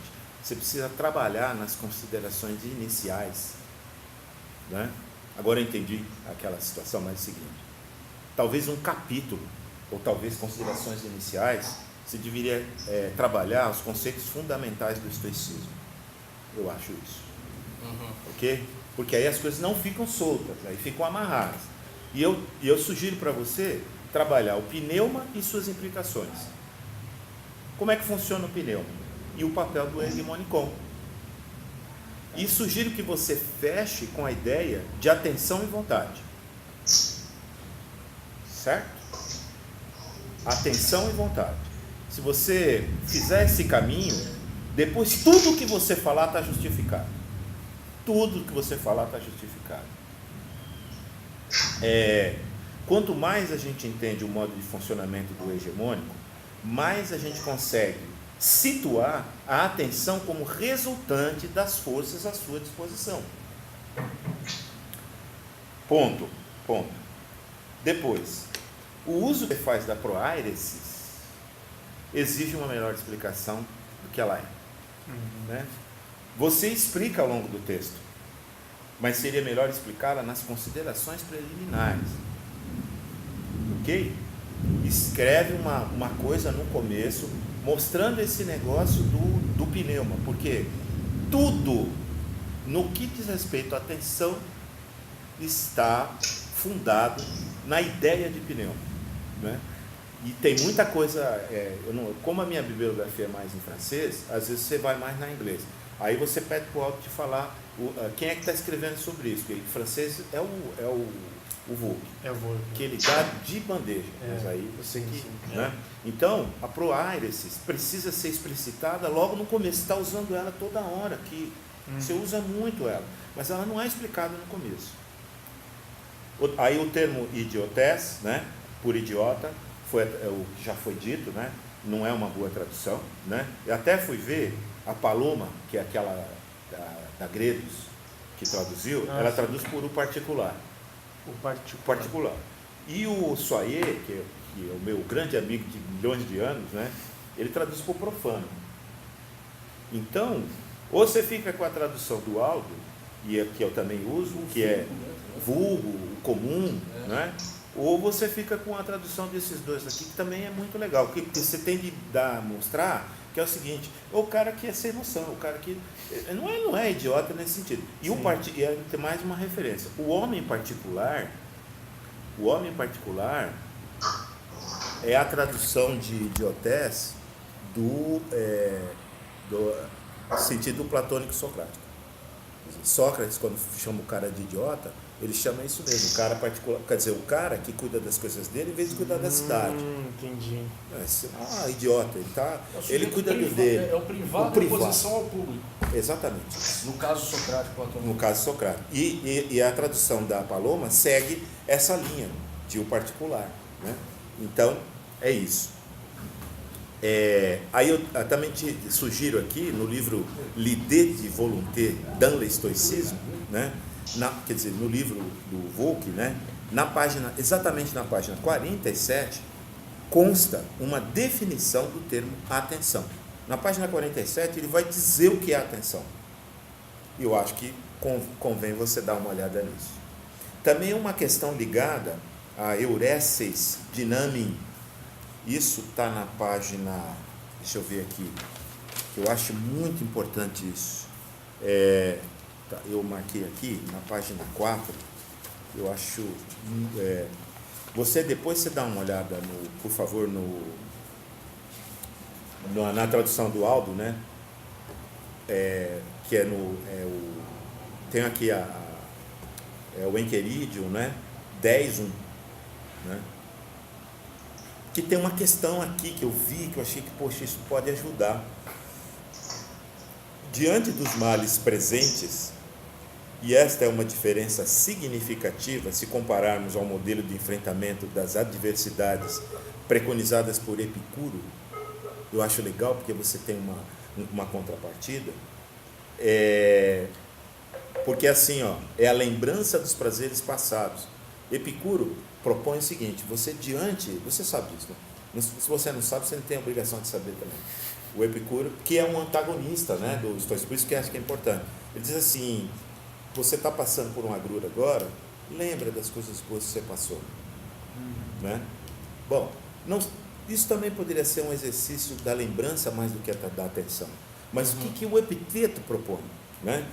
você precisa trabalhar nas considerações iniciais, né? Agora eu entendi aquela situação, mas é o seguinte: talvez um capítulo, ou talvez considerações iniciais, você deveria trabalhar os conceitos fundamentais do estoicismo. Eu acho isso. Ok? Porque aí as coisas não ficam soltas, aí ficam amarradas. E eu sugiro para você trabalhar o pneuma e suas implicações. Como é que funciona o pneuma? E o papel do hegemonicon. E sugiro que você feche com a ideia de atenção e vontade. Certo? Atenção e vontade. Se você fizer esse caminho, depois tudo que você falar está justificado. Tudo que você falar está justificado. Quanto mais a gente entende o modo de funcionamento do hegemônico, mais a gente consegue situar a atenção como resultante das forças à sua disposição. Ponto. Depois, o uso que faz da proairesis exige uma melhor explicação do que ela é. Né? Você explica ao longo do texto, mas seria melhor explicá-la nas considerações preliminares. Ok? Escreve uma coisa no começo, mostrando esse negócio do pneuma, porque tudo no que diz respeito à atenção está fundado na ideia de pneuma, né? E tem muita coisa, como a minha bibliografia é mais em francês, às vezes você vai mais na inglês. Aí você pede para o Aldo te falar quem é que está escrevendo sobre isso, porque em francês é o Vulk, que ele dá de bandeja, mas aí você né? Então, a proairesis precisa ser explicitada logo no começo. Você está usando ela toda hora aqui, você usa muito ela, mas ela não é explicada no começo. Aí o termo idiotes, né, por idiota, foi o que já foi dito, né, não é uma boa tradução, né? Eu até fui ver a Paloma, que é aquela da Gredos, que traduziu, ela traduz por o particular. O particular. E o Soyer, que é o meu grande amigo de milhões de anos, né, ele traduz por profano. Então, ou você fica com a tradução do Aldo, e que eu também uso, que é vulgo, comum, né? Ou você fica com a tradução desses dois aqui, que também é muito legal, porque você tem de mostrar que é o seguinte: o cara que é sem noção, o cara que não é idiota nesse sentido. E tem mais uma referência: o homem particular é a tradução de idiotes do sentido platônico socrático. Sócrates, quando chama o cara de idiota, Ele chama isso mesmo, o cara particular, quer dizer, o cara que cuida das coisas dele em vez de cuidar da cidade. Entendi. Idiota, ele cuida do dele. É o privado em oposição ao público. Exatamente. No caso socrático, Platão. No caso socrático. E a tradução da Paloma segue essa linha de o particular, né? Então, é isso. Aí eu também te sugiro aqui, no livro L'idée de volonté dans l'estoicisme, né? Quer dizer, no livro do Volk, né? Exatamente na página 47, consta uma definição do termo atenção. Na página 47, ele vai dizer o que é atenção. E eu acho que convém você dar uma olhada nisso. Também uma questão ligada a Eureses Dynamin. Isso está na página, deixa eu ver aqui, eu acho muito importante isso. Eu marquei aqui na página 4, eu acho. Depois você dá uma olhada, por favor, na tradução do Aldo, né? Que tem aqui o Enquerídio, né? 10:1, né? Que tem uma questão aqui que eu vi, que eu achei que, poxa, isso pode ajudar. Diante dos males presentes, e esta é uma diferença significativa se compararmos ao modelo de enfrentamento das adversidades preconizadas por Epicuro, eu acho legal porque você tem uma contrapartida, porque assim, é a lembrança dos prazeres passados. Epicuro propõe o seguinte: você sabe disso, né? Se você não sabe, você não tem a obrigação de saber também. O Epicuro, que é um antagonista, né, do estoicismo, por isso que eu acho que é importante. Ele diz assim: você está passando por uma agrura agora, lembra das coisas boas que você passou, né? Bom, isso também poderia ser um exercício da lembrança mais do que da atenção. Mas o que o Epiteto propõe, né?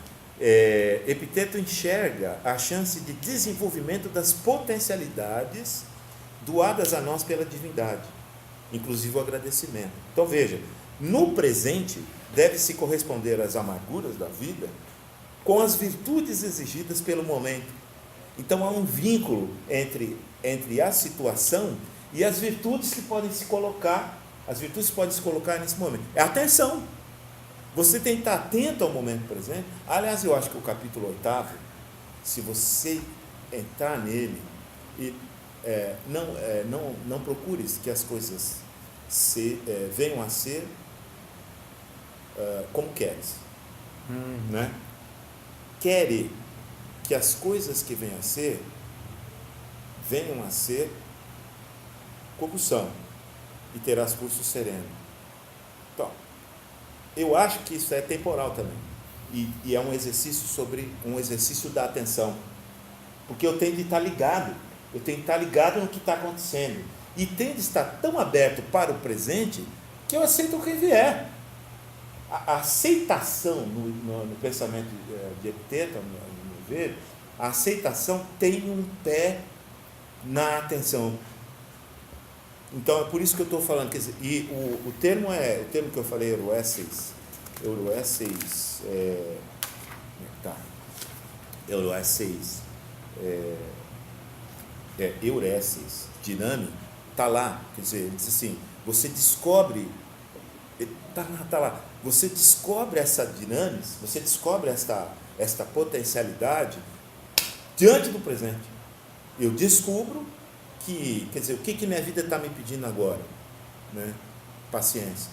Epiteto enxerga a chance de desenvolvimento das potencialidades doadas a nós pela divindade, inclusive o agradecimento. Então veja, no presente deve-se corresponder às amarguras da vida com as virtudes exigidas pelo momento. Então há um vínculo entre a situação e as virtudes que podem se colocar. As virtudes podem se colocar nesse momento. É atenção. Você tem que estar atento ao momento presente. Aliás, eu acho que o capítulo 8º, se você entrar nele, não procure que as coisas venham a ser como queres. Né? Quere que as coisas que venham a ser como são, e terás curso sereno. Então, eu acho que isso é temporal também, e é um exercício da atenção, porque eu tenho de estar ligado no que está acontecendo, e tenho de estar tão aberto para o presente que eu aceito o que vier. A aceitação no pensamento de Epiteto, no meu ver, a aceitação tem um pé na atenção. Então é por isso que eu estou falando, quer dizer, e o termo que eu falei, Eureses, Eureses Dynamin, está lá, quer dizer, ele diz assim, você descobre, está lá, você descobre essa dinâmica, você descobre esta potencialidade diante do presente. Eu descubro quer dizer, o que minha vida está me pedindo agora? Né? Paciência.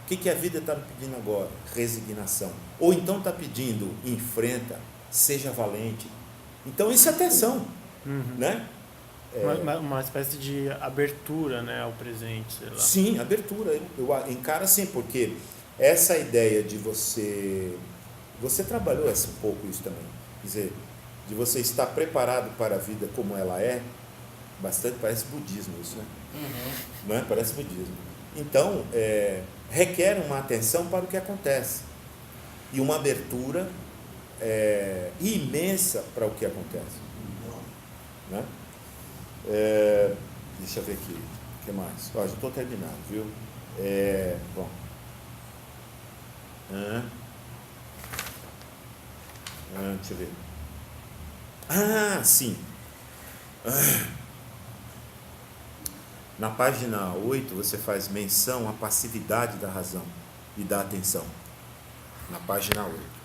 O que a vida está me pedindo agora? Resignação. Ou então está pedindo, enfrenta, seja valente. Então isso é atenção. Né? Uma espécie de abertura, né, ao presente, sei lá. Sim, abertura. Eu encaro assim, porque essa ideia de você trabalhou um pouco isso também, quer dizer, de você estar preparado para a vida como ela é, bastante parece budismo isso, né? Não é? Parece budismo. Então, requer uma atenção para o que acontece e uma abertura imensa para o que acontece, né? Deixa eu ver aqui, o que mais? Já estou terminando, viu? Bom, deixa eu ver. Ah, sim. Na página 8 você faz menção à passividade da razão e da atenção. Na página 8.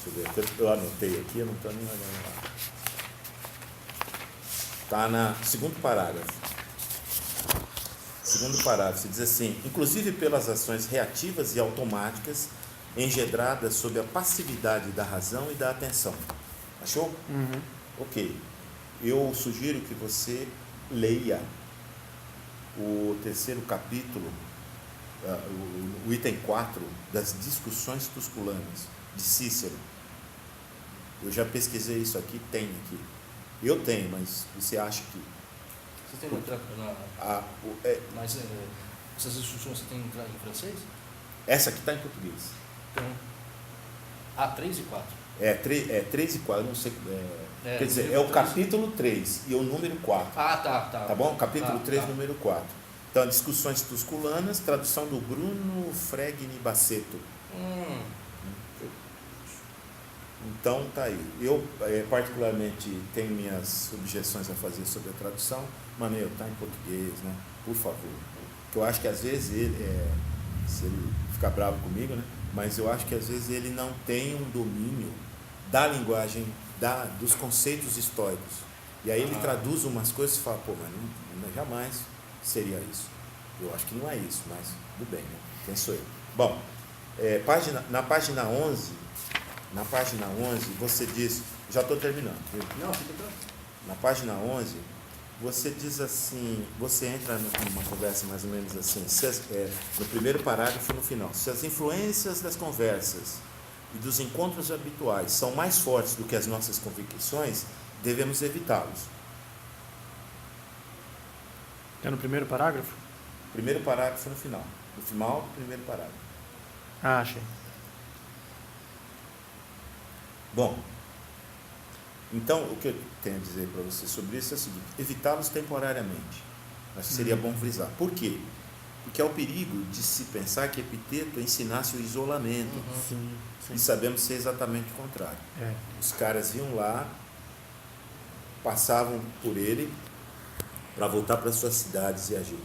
Deixa eu ver, eu anotei aqui, eu não estou nem olhando lá. Está no segundo parágrafo. Segundo parágrafo, se diz assim: inclusive pelas ações reativas e automáticas engendradas sob a passividade da razão e da atenção. Achou? Uhum. Ok. Eu sugiro que você leia o terceiro capítulo, o item 4 das discussões tusculanas, de Cícero. Eu já pesquisei isso aqui, tem aqui. Eu tenho, mas você acha que... Você tem mas essas instruções você tem em francês? Essa aqui está em português. Então, 3 e 4. 3 e 4, eu não sei... quer dizer, é o capítulo 3 e o número 4. Tá. Tá bom? Capítulo 3, tá. número 4. Então, discussões tusculanas, tradução do Bruno Fregni Baceto. Então, tá aí. Eu, particularmente, tenho minhas objeções a fazer sobre a tradução, mas, tá em português, né? Por favor. Porque eu acho que, às vezes, se ele ficar bravo comigo, né? Mas eu acho que, às vezes, ele não tem um domínio da linguagem, dos conceitos históricos. E aí ele traduz umas coisas e fala, mas não, jamais seria isso. Eu acho que não é isso, mas tudo bem, né? Quem sou eu? Bom, na página 11, você diz, já estou terminando. Não, fica tranquilo. Na página 11, você diz assim, você entra numa conversa mais ou menos assim, no primeiro parágrafo no final, se as influências das conversas e dos encontros habituais são mais fortes do que as nossas convicções, devemos evitá-los. É no primeiro parágrafo? Primeiro parágrafo no final. No final do primeiro parágrafo. Achei. Bom, então o que eu tenho a dizer para você sobre isso é o seguinte: evitá-los temporariamente. Acho que seria bom frisar. Por quê? Porque há o perigo de se pensar que Epiteto ensinasse o isolamento. Sim. E sabemos ser exatamente o contrário. Os caras iam lá, passavam por ele para voltar para suas cidades e agir.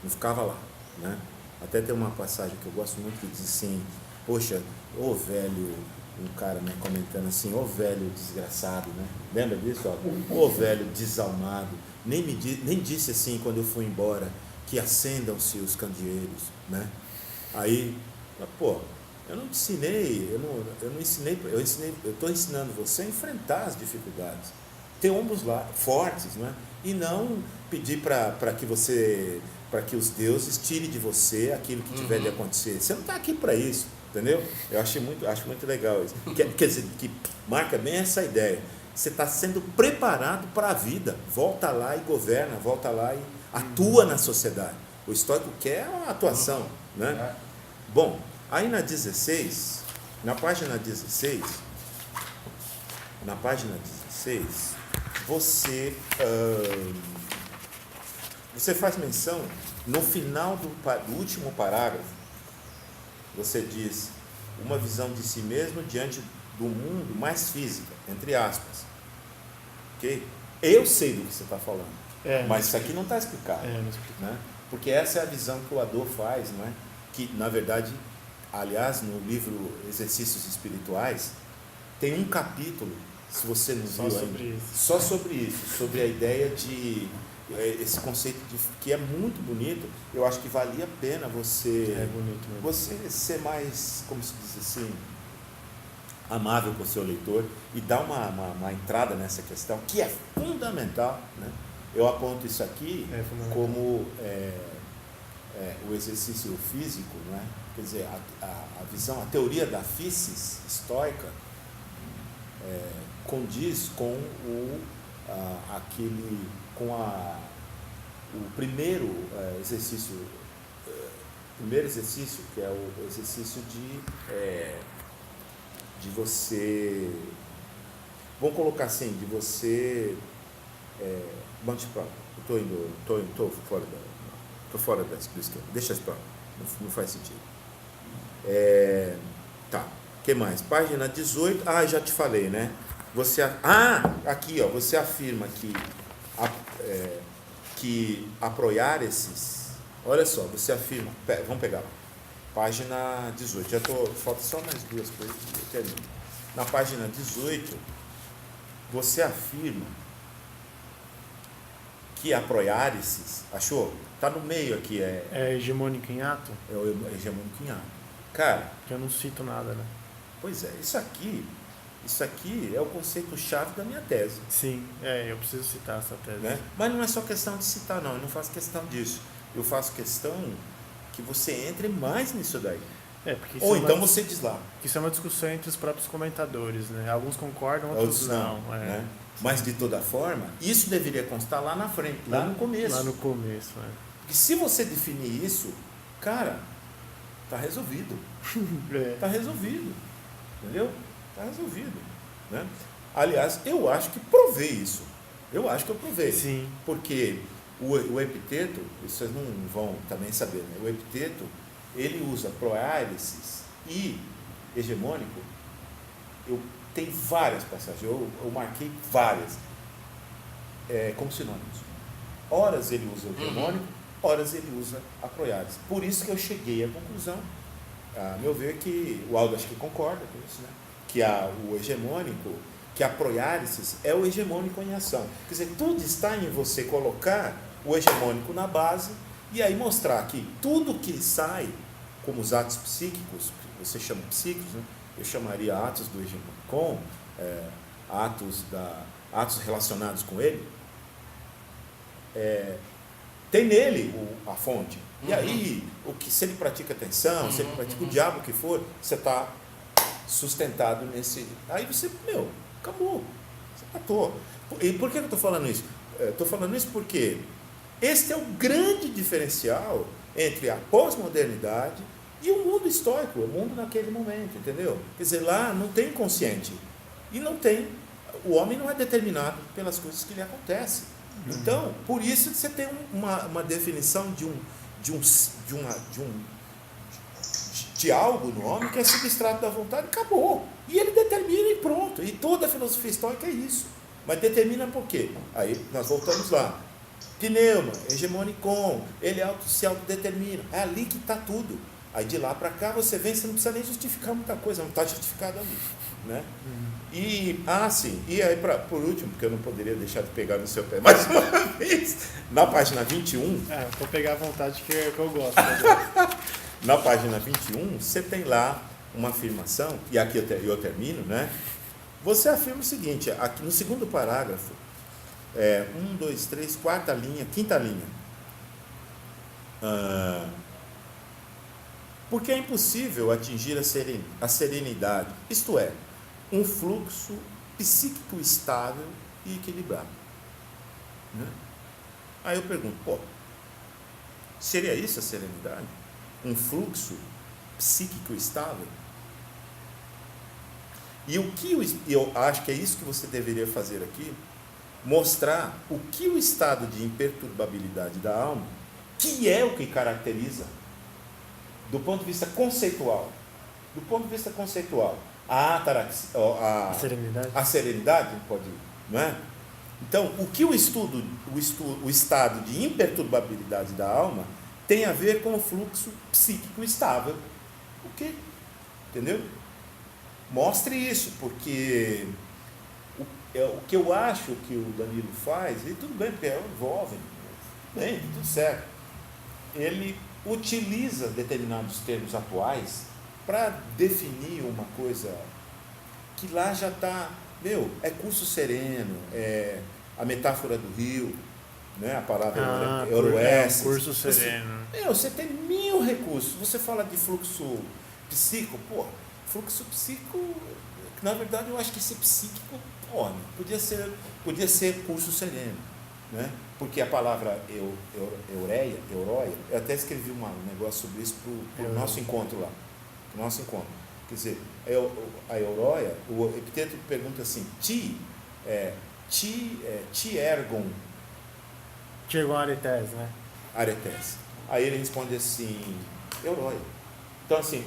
Não ficava lá, né? Até tem uma passagem que eu gosto muito que diz assim: poxa, ô velho, um cara, né, comentando assim, ô velho desgraçado, né? Lembra disso? Ô velho desalmado, nem disse assim quando eu fui embora que acendam-se os candeeiros, né? Aí, eu não te ensinei, eu estou ensinando você a enfrentar as dificuldades, ter ombros lá fortes, né? E não pedir para que os deuses tirem de você aquilo que tiver de acontecer. Você não está aqui para isso, entendeu? Eu acho muito legal isso. Quer dizer, que marca bem essa ideia. Você está sendo preparado para a vida. Volta lá e governa, volta lá e atua na sociedade. O estoico quer uma atuação, né? Bom, aí na página 16, você faz menção, no final do último parágrafo, você diz, uma visão de si mesmo diante do mundo mais física, entre aspas. Ok? Eu sei do que você está falando, mas isso aqui não está explicado. Não explica. Né? Porque essa é a visão que o Ador faz, não é? Que, na verdade, aliás, no livro Exercícios Espirituais, tem um capítulo, se você não viu ainda, só sobre isso, sobre a ideia de esse conceito que é muito bonito. Eu acho que valia a pena você ser mais, como se diz assim, amável com o seu leitor e dar uma entrada nessa questão, que é fundamental, né? Eu aponto isso aqui como o exercício físico, né? Quer dizer, a visão, a teoria da physis estoica condiz com o primeiro exercício, que é o exercício de você, vamos colocar assim, de você, estou fora do esquema, deixa isso para lá, não faz sentido. Tá, o que mais? Página 18, já te falei, né? Aqui, ó, você afirma que apoiar-esses, olha só, você afirma, vamos pegar, página 18, falta só mais duas coisas, eu termino. Na página 18, você afirma que apoiar-esses, achou? Está no meio aqui, É hegemônico em ato? É o hegemônico em ato. Cara, Que eu não cito nada, né? pois é, isso aqui é o conceito-chave da minha tese. Sim, eu preciso citar essa tese. Né? Mas não é só questão de citar, não. Eu não faço questão disso. Eu faço questão que você entre mais nisso daí. Porque Ou então você diz lá. Isso é uma discussão entre os próprios comentadores, né? Alguns concordam, outros não. Né? Mas, de toda forma, isso deveria constar lá na frente, lá no começo. Lá no começo, Porque se você definir isso, cara, tá resolvido. Tá resolvido. Entendeu? Tá resolvido. Né? Aliás, eu acho que provei isso. Eu acho que eu provei. Sim. Porque o epiteto, vocês não vão também saber, né? O epiteto, ele usa proálisis e hegemônico. Tem várias passagens, eu marquei várias, como sinônimos. Horas ele usa o hegemônico, horas ele usa a proálisis. Por isso que eu cheguei à conclusão, a meu ver, que o Aldo acho que concorda com isso, né? Que o hegemônico, que a proálisis é o hegemônico em ação. Quer dizer, tudo está em você colocar o hegemônico na base e aí mostrar que tudo que sai, como os atos psíquicos, que você chama psíquicos, né? Eu chamaria atos do hegemônico, atos relacionados com ele, tem nele a fonte. E aí, se ele pratica atenção, se ele pratica o diabo que for, você está sustentado nesse. Aí você, acabou. Você matou. E por que eu estou falando isso? Estou falando isso porque este é o grande diferencial entre a pós-modernidade e o mundo estoico, o mundo naquele momento, entendeu? Quer dizer, lá não tem consciente. E não tem. O homem não é determinado pelas coisas que lhe acontecem. Então, por isso você tem uma definição de algo no homem que é substrato da vontade, acabou. E ele determina e pronto. E toda a filosofia estoica é isso. Mas determina por quê? Aí nós voltamos lá. Pneuma, hegemonicon, ele se autodetermina. É ali que está tudo. Aí de lá para cá você vem, você não precisa nem justificar muita coisa, não está justificado ali. Né? E aí por último, porque eu não poderia deixar de pegar no seu pé mais uma vez, na página 21. Vou pegar à vontade que eu gosto. Na página 21, você tem lá uma afirmação, e aqui eu termino, né? Você afirma o seguinte, aqui no segundo parágrafo, 1, 2, 3, quarta linha, quinta linha. Porque é impossível atingir a serenidade, isto é, um fluxo psíquico estável e equilibrado. Né? Aí eu pergunto, seria isso a serenidade? Um fluxo psíquico estável? E eu acho que é isso que você deveria fazer aqui, mostrar o que o estado de imperturbabilidade da alma, que é o que caracteriza, do ponto de vista conceitual, a serenidade pode, não é? Então, o que o estado de imperturbabilidade da alma tem a ver com o fluxo psíquico estável. O quê? Entendeu? Mostre isso, porque o que eu acho que o Danilo faz, e tudo bem, porque é um jovem, bem, tudo certo, ele utiliza determinados termos atuais para definir uma coisa que lá já está, é curso sereno, a metáfora do rio, né? A palavra euroesses. Curso sereno. Você tem 1000 recursos, você fala de fluxo psíquico, fluxo psíquico, na verdade eu acho que esse psíquico, podia ser curso sereno, né? Porque a palavra euroia, eu até escrevi um negócio sobre isso para o nosso encontro lá. Quer dizer, a euroia, o epiteto pergunta assim, ti ergon. Ti ergon aretes, né? Aretes. Aí ele responde assim, euroia. Então, assim,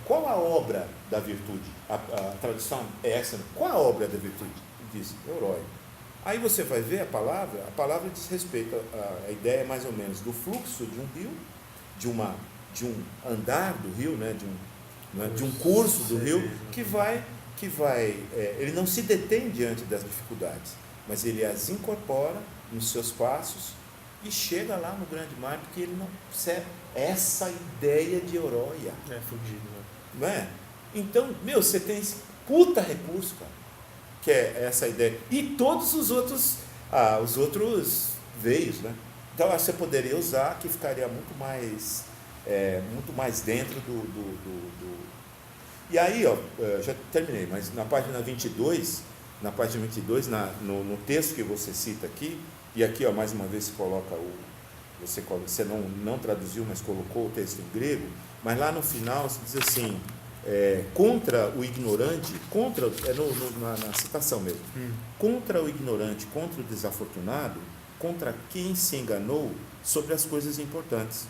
qual a obra da virtude? A tradução é essa. Qual a obra da virtude? Diz, Euroi. Aí você vai ver a palavra diz respeito à ideia mais ou menos do fluxo de um rio, de um andar do rio, né, de um curso do rio, que vai ele não se detém diante das dificuldades, mas ele as incorpora nos seus passos e chega lá no grande mar, porque ele não percebe essa ideia de Euroia. É fugido, né? Não é? Então, você tem esse puta recurso, cara, que é essa ideia. E todos os outros veios, né? Então, você poderia usar, que ficaria muito mais dentro do... E aí, já terminei, mas na página 22, no texto que você cita aqui, e aqui, mais uma vez, você não traduziu, mas colocou o texto em grego, mas lá no final se diz assim, contra o ignorante, na citação mesmo, contra o ignorante, contra o desafortunado, contra quem se enganou sobre as coisas importantes.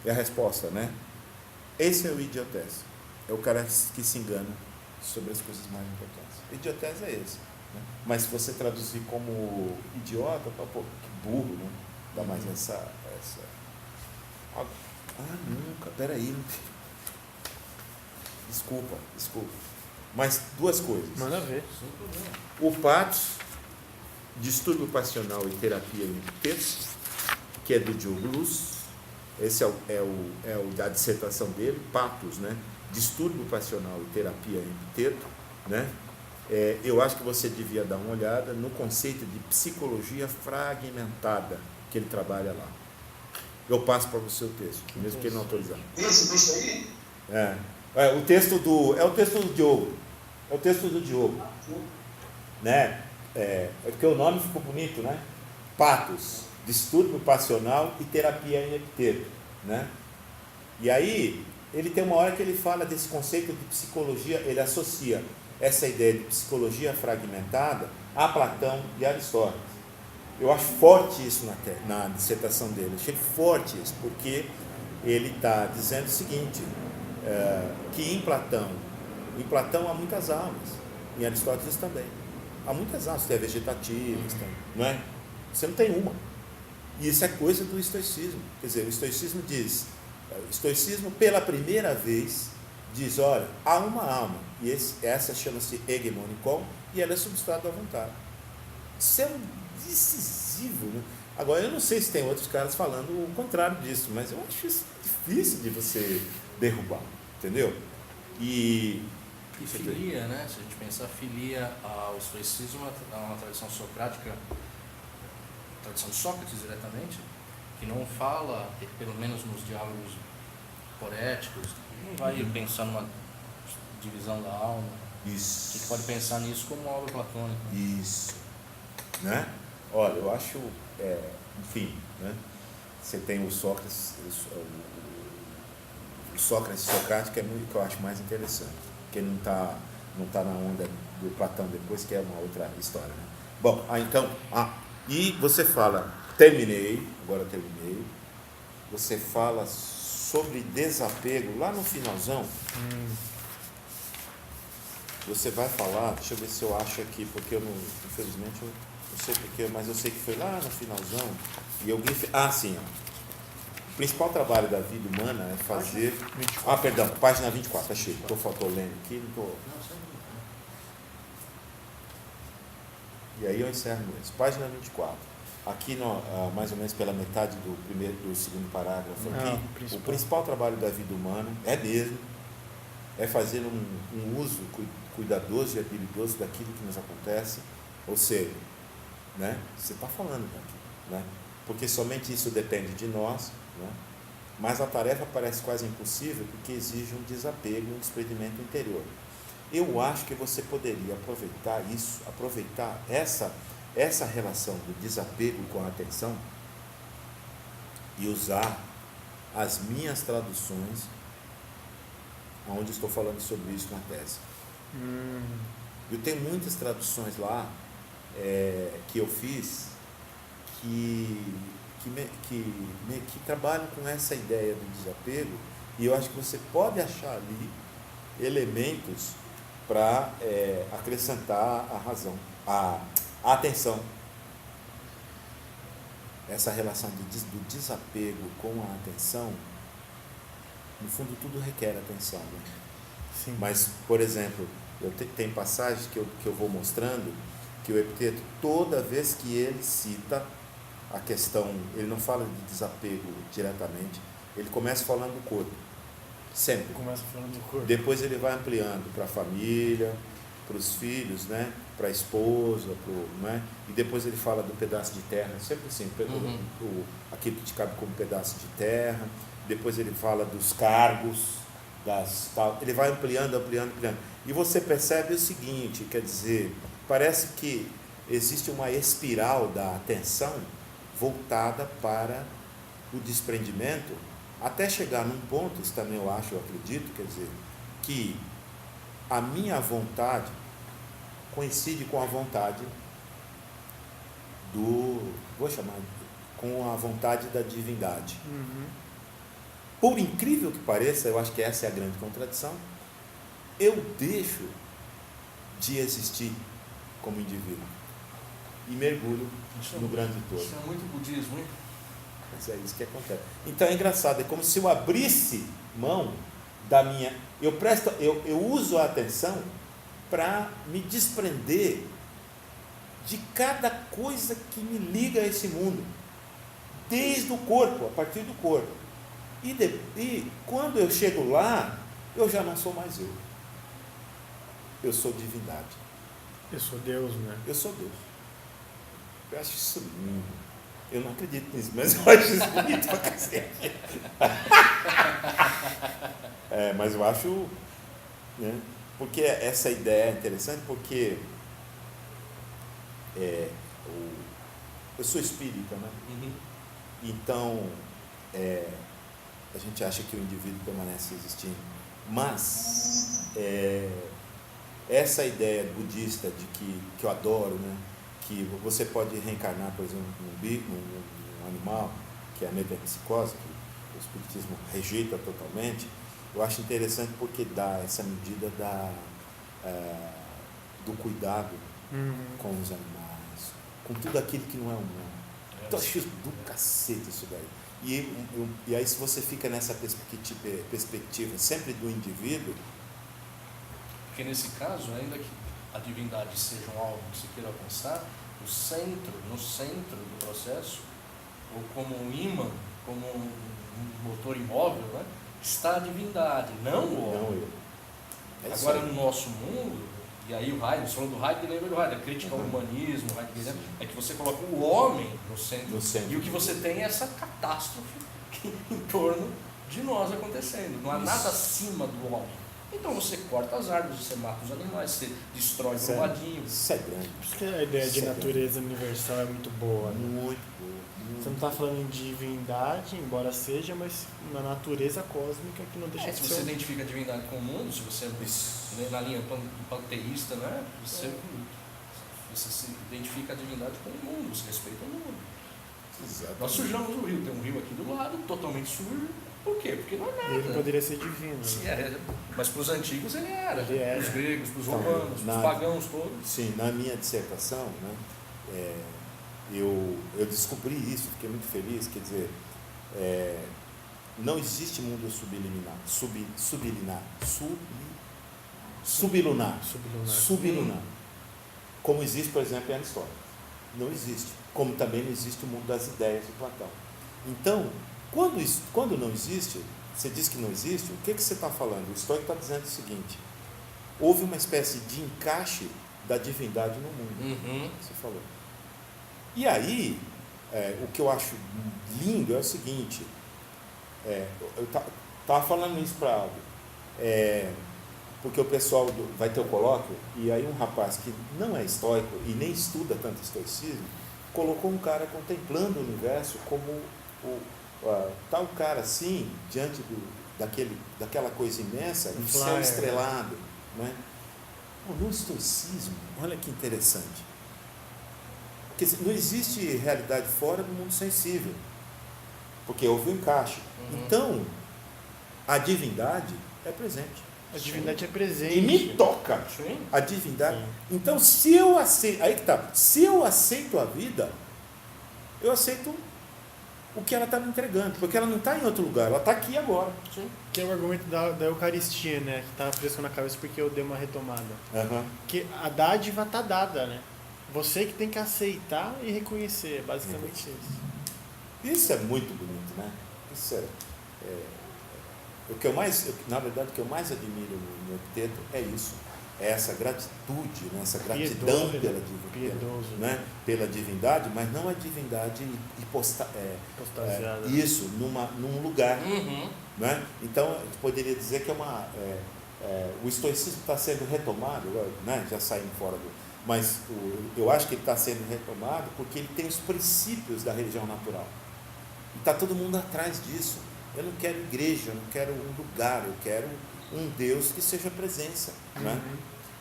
É a resposta, né? Esse é o idiotese. É o cara que se engana sobre as coisas mais importantes. Idiotese é esse. Né? Mas se você traduzir como idiota, pô, que burro, né? Dá mais essa... nunca, peraí. Desculpa. Mas duas coisas. Manda ver. O patos, distúrbio passional e terapia em epiteto, que é do Diogo Luz. Esse é o da dissertação dele, patos, né? Distúrbio passional e terapia em epiteto, né? Eu acho que você devia dar uma olhada no conceito de psicologia fragmentada que ele trabalha lá. Eu passo para você o texto, mesmo que ele não autorizar. Esse texto aí? O texto do Diogo. É o texto do Diogo. Né? É porque o nome ficou bonito, né? Patos, distúrbio passional e terapia em epiteto, né? E aí, ele tem uma hora que ele fala desse conceito de psicologia, ele associa essa ideia de psicologia fragmentada a Platão e Aristóteles. Eu acho forte isso na dissertação dele, achei forte isso, porque ele está dizendo o seguinte, que em Platão há muitas almas, em Aristóteles também. Há muitas almas, tem a vegetativas, não é? Você não tem uma. E isso é coisa do estoicismo. Quer dizer, o estoicismo pela primeira vez diz, olha, há uma alma, e essa chama-se hegemonicon, e ela é substrato à vontade. Isso é um decisivo, né? Agora, eu não sei se tem outros caras falando o contrário disso, mas eu acho isso difícil de você derrubar, entendeu? E filia, né? Se a gente pensar filia ao estoicismo, é uma tradição socrática, tradição de Sócrates diretamente, que não fala, pelo menos nos diálogos poéticos, não vai pensar numa divisão da alma. Isso. A gente pode pensar nisso como uma obra platônica. Isso. Né? Olha, eu acho, enfim, né? Você tem o Sócrates, o Sócrates socrático é muito que eu acho mais interessante, porque não está na onda do Platão depois, que é uma outra história, né? Bom, então, e você fala, agora terminei, você fala sobre desapego, lá no finalzão, você vai falar, deixa eu ver se eu acho aqui, porque eu não, infelizmente, eu não sei porquê, mas eu sei que foi lá no finalzão, e alguém fez, sim, o principal trabalho da vida humana é fazer, página 24, achei, faltou lendo aqui, não estou... E aí eu encerro mesmo. Página 24. Aqui, mais ou menos pela metade do segundo parágrafo, aqui, o principal trabalho da vida humana é fazer um uso cuidadoso e habilidoso daquilo que nos acontece, ou seja, né, você está falando aqui, né, porque somente isso depende de nós, né, mas a tarefa parece quase impossível porque exige um desapego e um desprendimento interior. Eu acho que você poderia aproveitar essa relação do desapego com a atenção e usar as minhas traduções, onde estou falando sobre isso na tese. Eu tenho muitas traduções lá que eu fiz que trabalham com essa ideia do desapego E eu acho que você pode achar ali elementos para acrescentar a razão, a atenção. Essa relação do desapego com a atenção, no fundo tudo requer atenção, né? Sim. Mas, por exemplo, tem passagens que eu vou mostrando que o Epiteto, toda vez que ele cita a questão, ele não fala de desapego diretamente, ele começa falando do corpo, sempre. Começa falando do corpo. Depois ele vai ampliando para a família, para os filhos, né? Para a esposa, né? E depois ele fala do pedaço de terra, sempre assim, aquilo que te cabe como pedaço de terra. Depois ele fala dos cargos, ele vai ampliando. E você percebe o seguinte, quer dizer, parece que existe uma espiral da atenção voltada para o desprendimento, até chegar num ponto, isso também eu acredito, quer dizer, que a minha vontade coincide com a vontade com a vontade da divindade. Por incrível que pareça, eu acho que essa é a grande contradição, eu deixo de existir como indivíduo e mergulho no grande todo. Isso é muito budismo, hein? Mas é isso que acontece. Então é engraçado, é como se eu abrisse mão da minha... Eu uso a atenção para me desprender de cada coisa que me liga a esse mundo, desde o corpo, a partir do corpo. E quando eu chego lá, eu já não sou mais eu. Eu sou divindade. Eu sou Deus, né? Eu sou Deus. Eu acho isso lindo. Eu não acredito nisso, mas eu acho isso bonito pra cacete. Mas eu acho, né, porque essa ideia é interessante, porque eu sou espírita, né? Então a gente acha que o indivíduo permanece existindo, mas essa ideia budista de que eu adoro, né? Que você pode reencarnar, por exemplo, num animal, que é a metempsicose, que o espiritismo rejeita totalmente. Eu acho interessante porque dá essa medida do cuidado com os animais, com tudo aquilo que não é humano. Então, eu acho do cacete isso daí. E aí, se você fica nessa perspectiva sempre do indivíduo... Porque nesse caso, ainda que a divindade seja um algo que se queira alcançar, no centro do processo, ou como um ímã, como um motor imóvel, né, está a divindade, não o homem. Agora, no nosso mundo, e aí o Heidegger, você falou do Heidegger, lembra do Heidegger, a crítica ao humanismo, é que você coloca o homem no centro, e o que você tem é essa catástrofe em torno de nós acontecendo, não há nada acima do homem. Então você corta as árvores, você mata os animais, você destrói o povoadinho. Isso é grande. Por isso que a ideia de natureza universal é muito boa, né? Muito boa. Você não está falando em divindade, embora seja, mas uma natureza cósmica que não deixa de se ser. você identifica a divindade com o mundo, se você na linha panteísta, né, você se identifica a divindade com o mundo, você respeita o mundo. Exatamente. Nós sujamos o rio, tem um rio aqui do lado, totalmente sujo. Por quê? Porque não é nada. Ele poderia ser divino. Sim, né? mas para os antigos ele era. Para os gregos, para os Então, romanos, para os pagãos todos. Sim, na minha dissertação, né, eu descobri isso, fiquei muito feliz, quer dizer, não existe mundo sublunar, como existe, por exemplo, em Aristóteles. Não existe, como também não existe o mundo das ideias de Platão. Então, quando não existe, você diz que não existe, o que você está falando? O estoico está dizendo o seguinte: houve uma espécie de encaixe da divindade no mundo. Você falou. E aí, o que eu acho lindo é o seguinte, eu estava falando isso para algo, porque o pessoal vai ter o colóquio, e aí um rapaz que não é estoico e nem estuda tanto estoicismo, colocou um cara contemplando o universo como tá o cara assim, diante daquela coisa imensa, um céu estrelado, né? No estoicismo, olha que interessante, porque não existe realidade fora do mundo sensível, porque houve um encaixe. Então, A divindade é presente. A divindade é presente. E me toca Sim. a divindade. Sim. Então, se eu aceito, aí que tá, se eu aceito a vida, eu aceito o que ela está me entregando, porque ela não está em outro lugar, ela está aqui agora. Sim. Que é o argumento da Eucaristia, né? Que estava fresco na cabeça porque eu dei uma retomada. Que a dádiva está dada, né? Você que tem que aceitar e reconhecer, basicamente isso. Isso é muito bonito, né? Isso o que eu mais, na verdade, o que eu mais admiro no Epiteto é isso. É essa gratitude, né? Essa gratidão Piedoso. né? Pela divindade, mas não a divindade Postasiada. isso, num lugar. Uhum. Né? Então, a gente poderia dizer que o estoicismo está sendo retomado, né? Já saímos fora do... Mas eu acho que ele está sendo retomado porque ele tem os princípios da religião natural. E está todo mundo atrás disso. Eu não quero igreja, eu não quero um lugar, eu quero um Deus que seja presença. Né?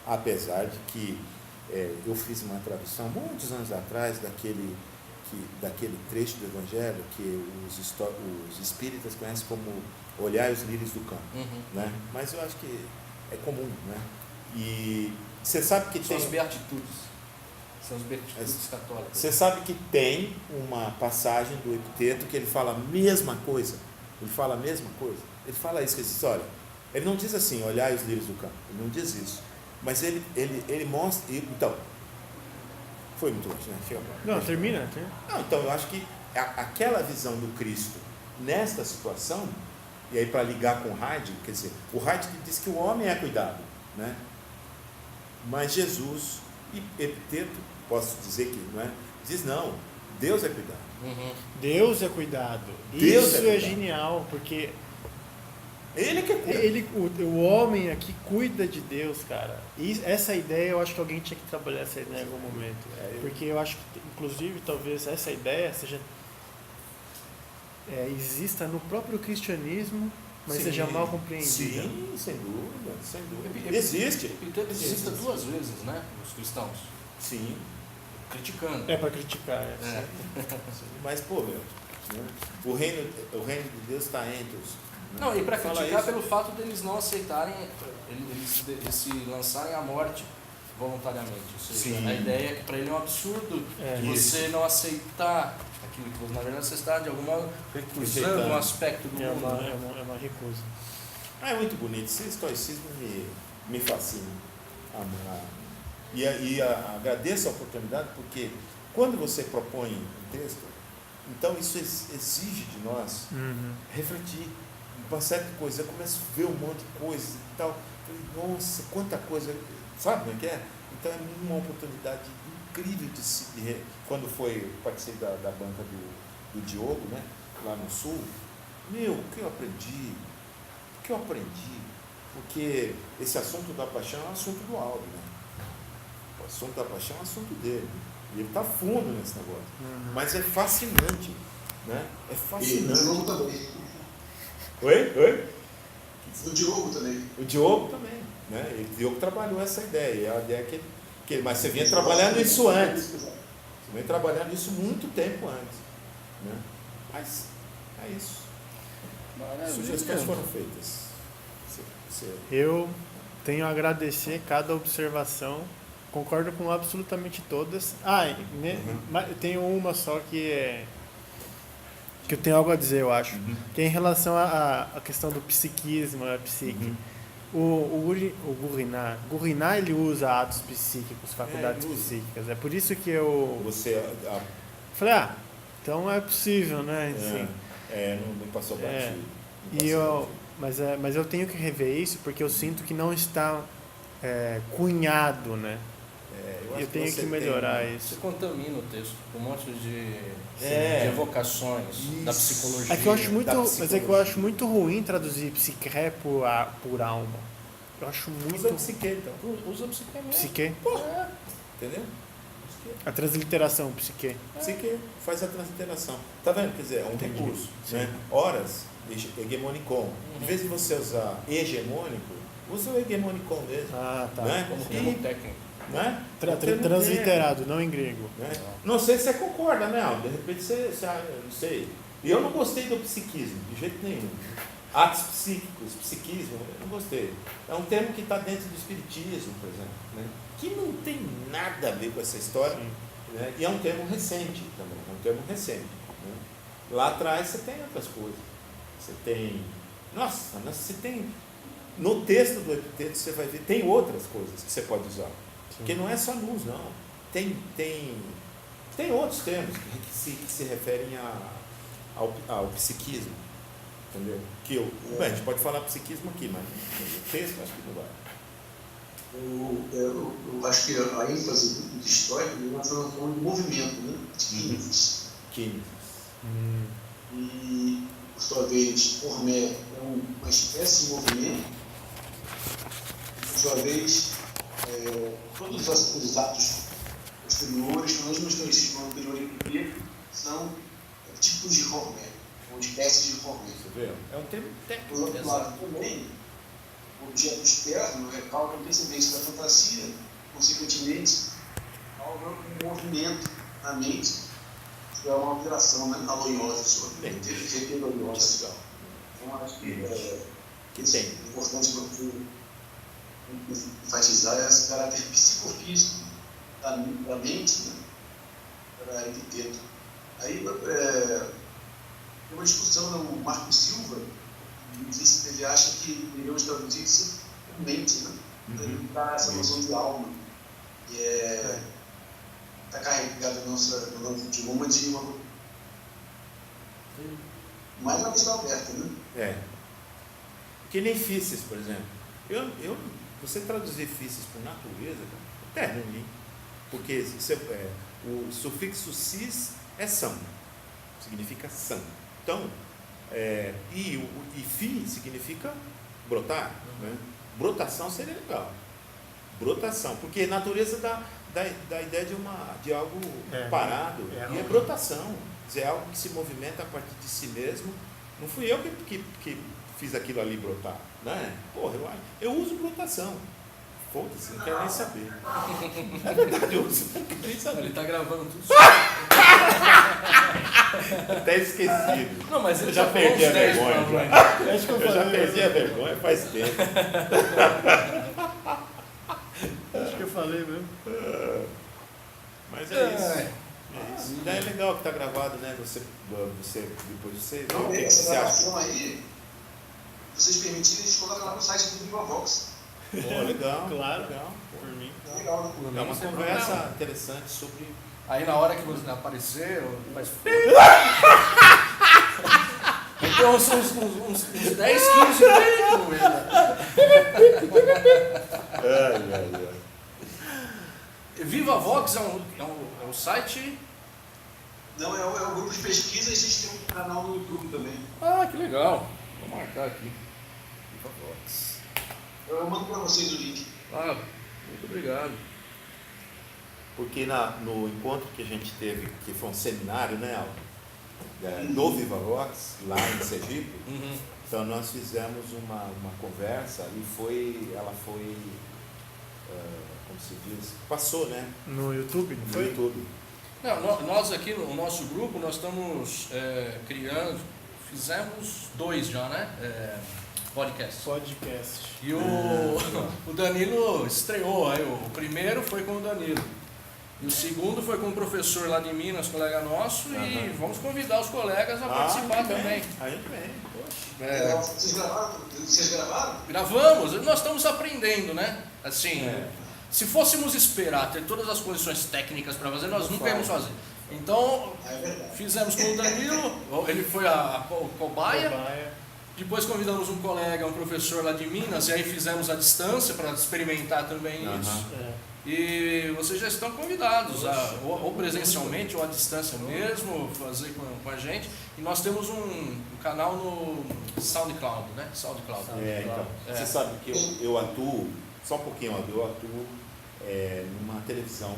Apesar de que eu fiz uma tradução muitos anos atrás daquele trecho do Evangelho que os espíritas conhecem como olhar os lírios do campo. Uhum. Né? Mas eu acho que é comum. Né? E você sabe que São tem... as beatitudes. São as beatitudes católicas. Você sabe que tem uma passagem do Epiteto que ele fala a mesma coisa. Ele fala a mesma coisa. Ele fala isso, ele diz, olha, ele não diz assim, olhar os lírios do campo. Ele não diz isso. Mas ele mostra... Então, foi muito longe, né? Não, termina. Não, então eu acho que aquela visão do Cristo nesta situação, e aí para ligar com o Heidegger, quer dizer, o Heidegger diz que o homem é cuidado, né? Mas Jesus e Epiteto, posso dizer que, não é? Diz não, Deus é cuidado. Uhum. Deus é cuidado. Deus Isso é é cuidado. genial, porque Ele que cuida. o homem aqui cuida de Deus, cara. E essa ideia, eu acho que alguém tinha que trabalhar essa ideia em algum momento. Porque eu acho que, inclusive, talvez essa ideia seja exista no próprio cristianismo, mas Sim, seja mal compreendida. Sim, sem dúvida, sem dúvida. Existe. Existe. Epiteto existe duas vezes, né? Os cristãos. Sim. Criticando. É para criticar. Mas, pô, meu, né? o reino de Deus está entre os... Não, e para Fala criticar isso. pelo fato deles não aceitarem, eles se lançarem à morte voluntariamente. Ou seja, Sim. a ideia é que para ele é um absurdo você não aceitar aquilo que você, na verdade, você está de alguma modo recusando um aspecto do mundo. É uma recusa. É muito bonito. Esse estoicismo me fascina. E agradeço a oportunidade, porque quando você propõe um texto, então isso exige de nós refletir uma certa coisa. Eu começo a ver um monte de coisa e tal. Falei, nossa, quanta coisa, sabe como é que é? Então é uma oportunidade incrível quando participei da banca do Diogo, né, lá no Sul. O que eu aprendi? Porque esse assunto da paixão é um assunto do Aldo, né? O assunto da paixão é um assunto dele. E ele está fundo nesse negócio. Mas é fascinante, né? É E fascinante. o Diogo também. Oi? O Diogo também. O Diogo também, né? O Diogo trabalhou essa ideia. É a ideia mas você vinha trabalhando isso antes. Você vinha trabalhando isso muito tempo antes, né? Mas é isso. Sugestões foram feitas. Eu tenho a agradecer cada observação. Concordo com absolutamente todas. Mas tenho uma só que eu tenho algo a dizer, eu acho. Que é em relação à questão do psiquismo, a psique. O Gurinat, ele usa atos psíquicos, faculdades psíquicas. É por isso que eu falei, então é possível, né? Assim, não passou batido. Mas eu tenho que rever isso porque eu sinto que não está cunhado, né? Eu tenho que melhorar isso. Você contamina o texto com um monte de evocações da psicologia. É que eu acho muito ruim traduzir psique por alma. Eu acho muito. Usa psique, então. Usa psique mesmo. Psique? Entendeu? A transliteração, psique. Psique faz a transliteração. Tá vendo? Quer dizer, é um recurso. Né? Horas, hegemonicon. Em vez de você usar hegemônico, usa o hegemonicon mesmo. Tá. Né? Como termo técnico. Né? Transliterado, não em grego. Né? Não sei se você concorda, né, Aldo? De repente você não sei. E eu não gostei do psiquismo, de jeito nenhum. Atos psíquicos, psiquismo, eu não gostei. É um termo que está dentro do espiritismo, por exemplo, né? Que não tem nada a ver com essa história, né? E é um termo recente também, é um termo recente, né? Lá atrás você tem outras coisas. Você tem... Nossa, você tem... No texto do epiteto você vai ver, tem outras coisas que você pode usar. Porque não é só luz, não. Tem outros termos que se referem ao psiquismo. Entendeu? Bem, a gente pode falar psiquismo aqui, mas o texto acho que não vai. Eu acho que a ênfase do histórico nós estamos falando de movimento, né? De químicos. E, por sua vez, Hormé é uma espécie de movimento. Por sua vez, todos os atos posteriores, que nós nos conhecemos no anterior MP, são tipos de Hormé, ou espécies de Hormé. É um termo técnico. Por outro lado, também, o objeto externo recalca a antecedência da fantasia, consequentemente, causa um movimento na mente, que é uma alteração, né, aloiosa, sobre aloiosa. Então, acho que é importante enfatizar esse caráter psicofísico da mente, né, para epiteto. Aí, tem uma discussão no Marco Silva, que ele acha que devemos traduzir isso com mente, né? Ele dá essa noção de alma, que está carregada no nosso idioma de uma. Mais uma questão aberta, né? Que nem físis, por exemplo. Você traduzir físis por natureza, é ruim. Porque o sufixo cis é são, significa são. Então, e fi significa brotar, né? Brotação seria legal. Brotação, porque natureza dá ideia de algo parado, e é brotação. É algo que se movimenta a partir de si mesmo. Não fui eu que fiz aquilo ali brotar, né? Porra, eu uso brotação. Foda-se, não quero nem saber. É verdade, eu uso, não quero nem saber. Ele está gravando tudo. Até esquecido. Não, mas ele eu já perdi a vergonha. Eu já perdi a vergonha faz tempo. Acho que eu falei mesmo. Mas é isso. É legal que está gravado, né? Você depois você. Não, essa gravação aí, vocês permitirem, a gente coloca lá no site do Vivavox. Legal. Claro. Legal. Por mim. Legal, É uma conversa interessante sobre. Aí na hora que você aparecer, faz. Então uns 10, 15 minutos. Vivavox é um site. Não, é um grupo de pesquisa e a gente tem um canal no YouTube também. Ah, que legal. Vou marcar aqui. Vivavox. Eu mando para vocês o link. Ah, muito obrigado. Porque no encontro que a gente teve, que foi um seminário, né, do Vivavox, lá em Sergipe, então nós fizemos uma conversa e ela foi, como se diz, passou, né? No YouTube, não foi? No YouTube. Não, nós aqui no nosso grupo, nós estamos criando, fizemos 2 já, né? Podcast. E o Danilo estreou, aí o primeiro foi com o Danilo. E o segundo foi com um professor lá de Minas, colega nosso, e vamos convidar os colegas a participar também. Aí vem, Vocês gravaram? Gravamos, nós estamos aprendendo, né? Assim, se fôssemos esperar ter todas as condições técnicas para fazer, nós nunca íamos fazer. Então, fizemos com o Danilo, ele foi o cobaia. Depois convidamos um colega, um professor lá de Minas, e aí fizemos a distância para experimentar também isso. E vocês já estão convidados, ou presencialmente ou à distância mesmo, fazer com a gente. E nós temos um canal no SoundCloud, né? SoundCloud. Então, você sabe que eu atuo, só um pouquinho, eu atuo numa televisão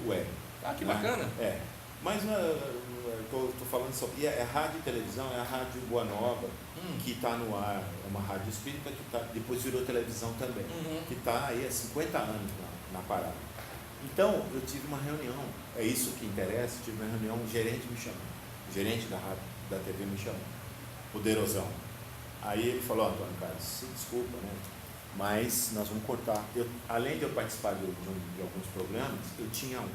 web. Ah, que bacana. Mas estou falando sobre. E a rádio e televisão é a Rádio Boa Nova, que está no ar, é uma rádio espírita que depois virou televisão também, que está aí há 50 anos na parada. Então, eu tive uma reunião, é isso que interessa, tive uma reunião, o gerente me chamou, o gerente da rádio, da TV me chamou, poderosão. Aí ele falou, Antônio Carlos, se desculpa, né? Mas nós vamos cortar. Além de eu participar de alguns programas, eu tinha um.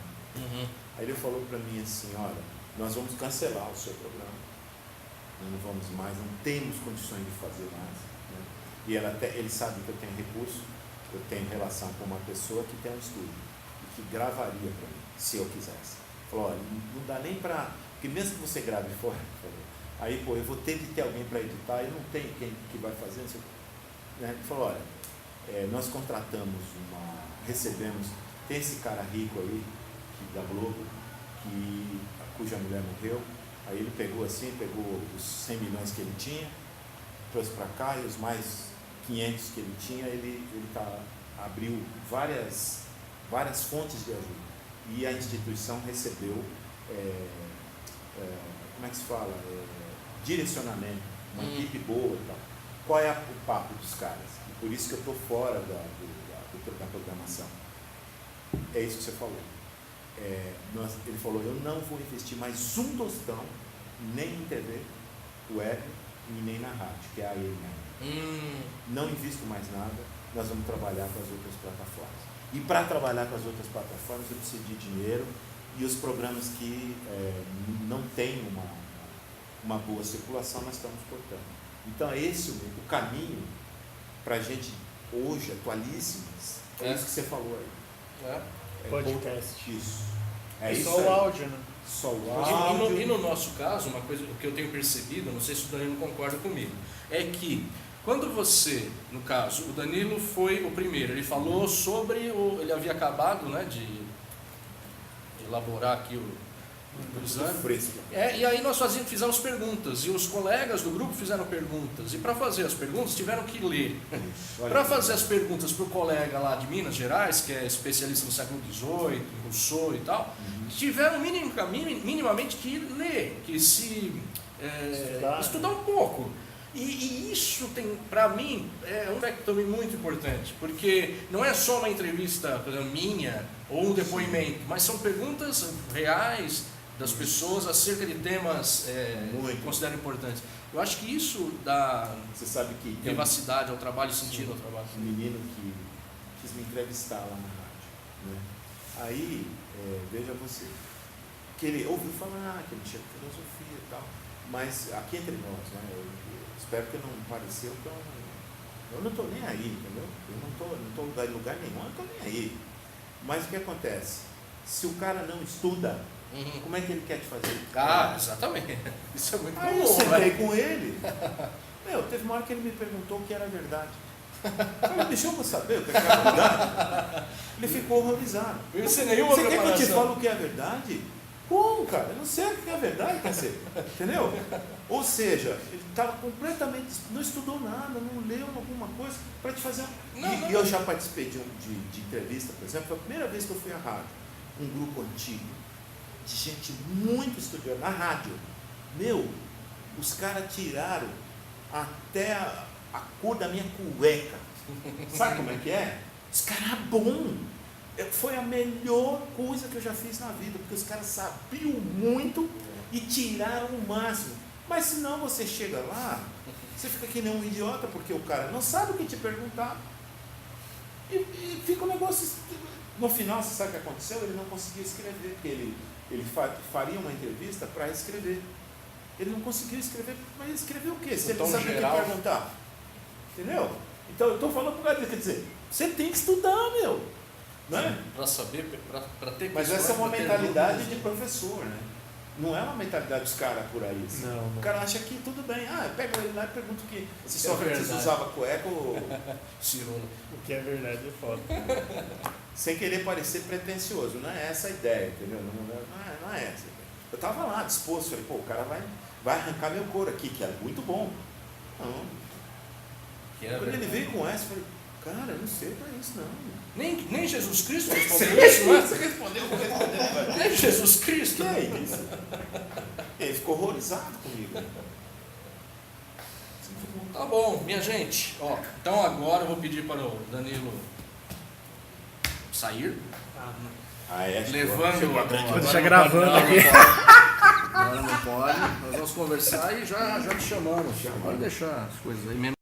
Aí ele falou para mim assim, olha, nós vamos cancelar o seu programa. Nós não vamos mais, não temos condições de fazer mais. Né? E ele sabe que eu tenho recurso, eu tenho relação com uma pessoa que tem um estúdio e que gravaria para mim, se eu quisesse. Ele falou, olha, não dá nem para... Porque mesmo que você grave fora, aí, pô, eu vou ter que ter alguém para editar, eu não tenho quem que vai fazer. Né? Ele falou, olha, nós contratamos recebemos, tem esse cara rico aí, da Globo, cuja mulher morreu, aí ele pegou os 100 milhões que ele tinha, trouxe para cá, e os mais 500 que ele tinha, ele abriu várias fontes de ajuda, e a instituição recebeu, como é que se fala, direcionamento, uma equipe boa e tal. Qual é o papo dos caras? E por isso que eu estou fora da programação. É isso que você falou. Ele falou, eu não vou investir mais um tostão, nem em TV, web, e nem na rádio, que é a AM. Não invisto mais nada, nós vamos trabalhar com as outras plataformas. E para trabalhar com as outras plataformas, eu preciso de dinheiro, e os programas que não têm uma boa circulação, nós estamos cortando. Então, é esse o caminho para a gente, hoje, atualíssimas, é isso que você falou aí. Podcast. Isso. Só o áudio, né? Só o áudio. E no nosso caso, uma coisa que eu tenho percebido, não sei se o Danilo concorda comigo, é que quando você, no caso, o Danilo foi o primeiro, ele falou sobre ele havia acabado, né, de elaborar aqui o exame. E aí nós fizemos perguntas, e os colegas do grupo fizeram perguntas, e para fazer as perguntas tiveram que ler. Para fazer as perguntas para o colega lá de Minas Gerais, que é especialista no século XVIII, Rousseau e tal, tiveram minimamente que ler, que estudar um pouco. E isso tem, para mim, é um aspecto também muito importante, porque não é só uma entrevista, por exemplo, minha, ou um depoimento, mas são perguntas reais das pessoas acerca de temas que consideram importantes. Eu acho que isso dá vivacidade ao trabalho e sentido ao trabalho. Um menino que quis me entrevistar lá na rádio, né? Aí, veja você, que ele ouviu falar que ele tinha filosofia e tal, mas aqui entre nós, né? Eu espero que não pareceu tão... Eu não estou nem aí, entendeu? Eu não estou em lugar nenhum, eu não estou nem aí. Mas o que acontece? Se o cara não estuda, como é que ele quer te fazer? Exatamente. Isso é muito comum. Aí eu sentei com ele. Teve uma hora que ele me perguntou o que era verdade. Eu falei, deixa eu saber o que é verdade. Ele ficou horrorizado. Você quer que eu te fale o que é verdade? Como, cara? Eu não sei o que é verdade, cacete. Entendeu? Ou seja, ele estava completamente... Não estudou nada, não leu alguma coisa para te fazer... E eu já participei de entrevista, por exemplo, foi a primeira vez que eu fui à rádio. Um grupo antigo, de gente muito estudiosa, na rádio. Os caras tiraram até a cor da minha cueca. Sabe como é que é? Os caras eram bons. Foi a melhor coisa que eu já fiz na vida, porque os caras sabiam muito e tiraram o máximo. Mas se não, você chega lá, você fica que nem um idiota, porque o cara não sabe o que te perguntar. E fica um negócio... No final, você sabe o que aconteceu? Ele não conseguia escrever, porque ele faria uma entrevista para escrever. Ele não conseguiu escrever, mas escrever o quê? Se ele não sabe o que perguntar. Entendeu? Então, eu estou falando para o cara, quer dizer, você tem que estudar, né? Para saber, para ter... Mas essa é uma mentalidade de professor, né? Não é uma mentalidade dos caras por aí. Assim. Não. O cara acha que tudo bem. Pega ele lá e pergunta que se Sócrates usava cueca ou... Cirula. O que é verdade é foda. Sem querer parecer pretencioso. Não é essa a ideia, entendeu? Não é essa. Eu estava lá disposto. Falei, o cara vai arrancar meu couro aqui, que é muito bom. Não. Quando ele veio com essa, eu falei, cara, eu não sei para isso, não. Nem Jesus Cristo respondeu isso, não é? Você respondeu. Nem Jesus Cristo. Que é isso? Ele ficou horrorizado comigo. Tá bom, minha gente. Então agora eu vou pedir para o Danilo sair. Levando... Vou deixar gravando aqui. Agora não pode. Nós vamos conversar e já te chamamos. Pode deixar as coisas aí mesmo.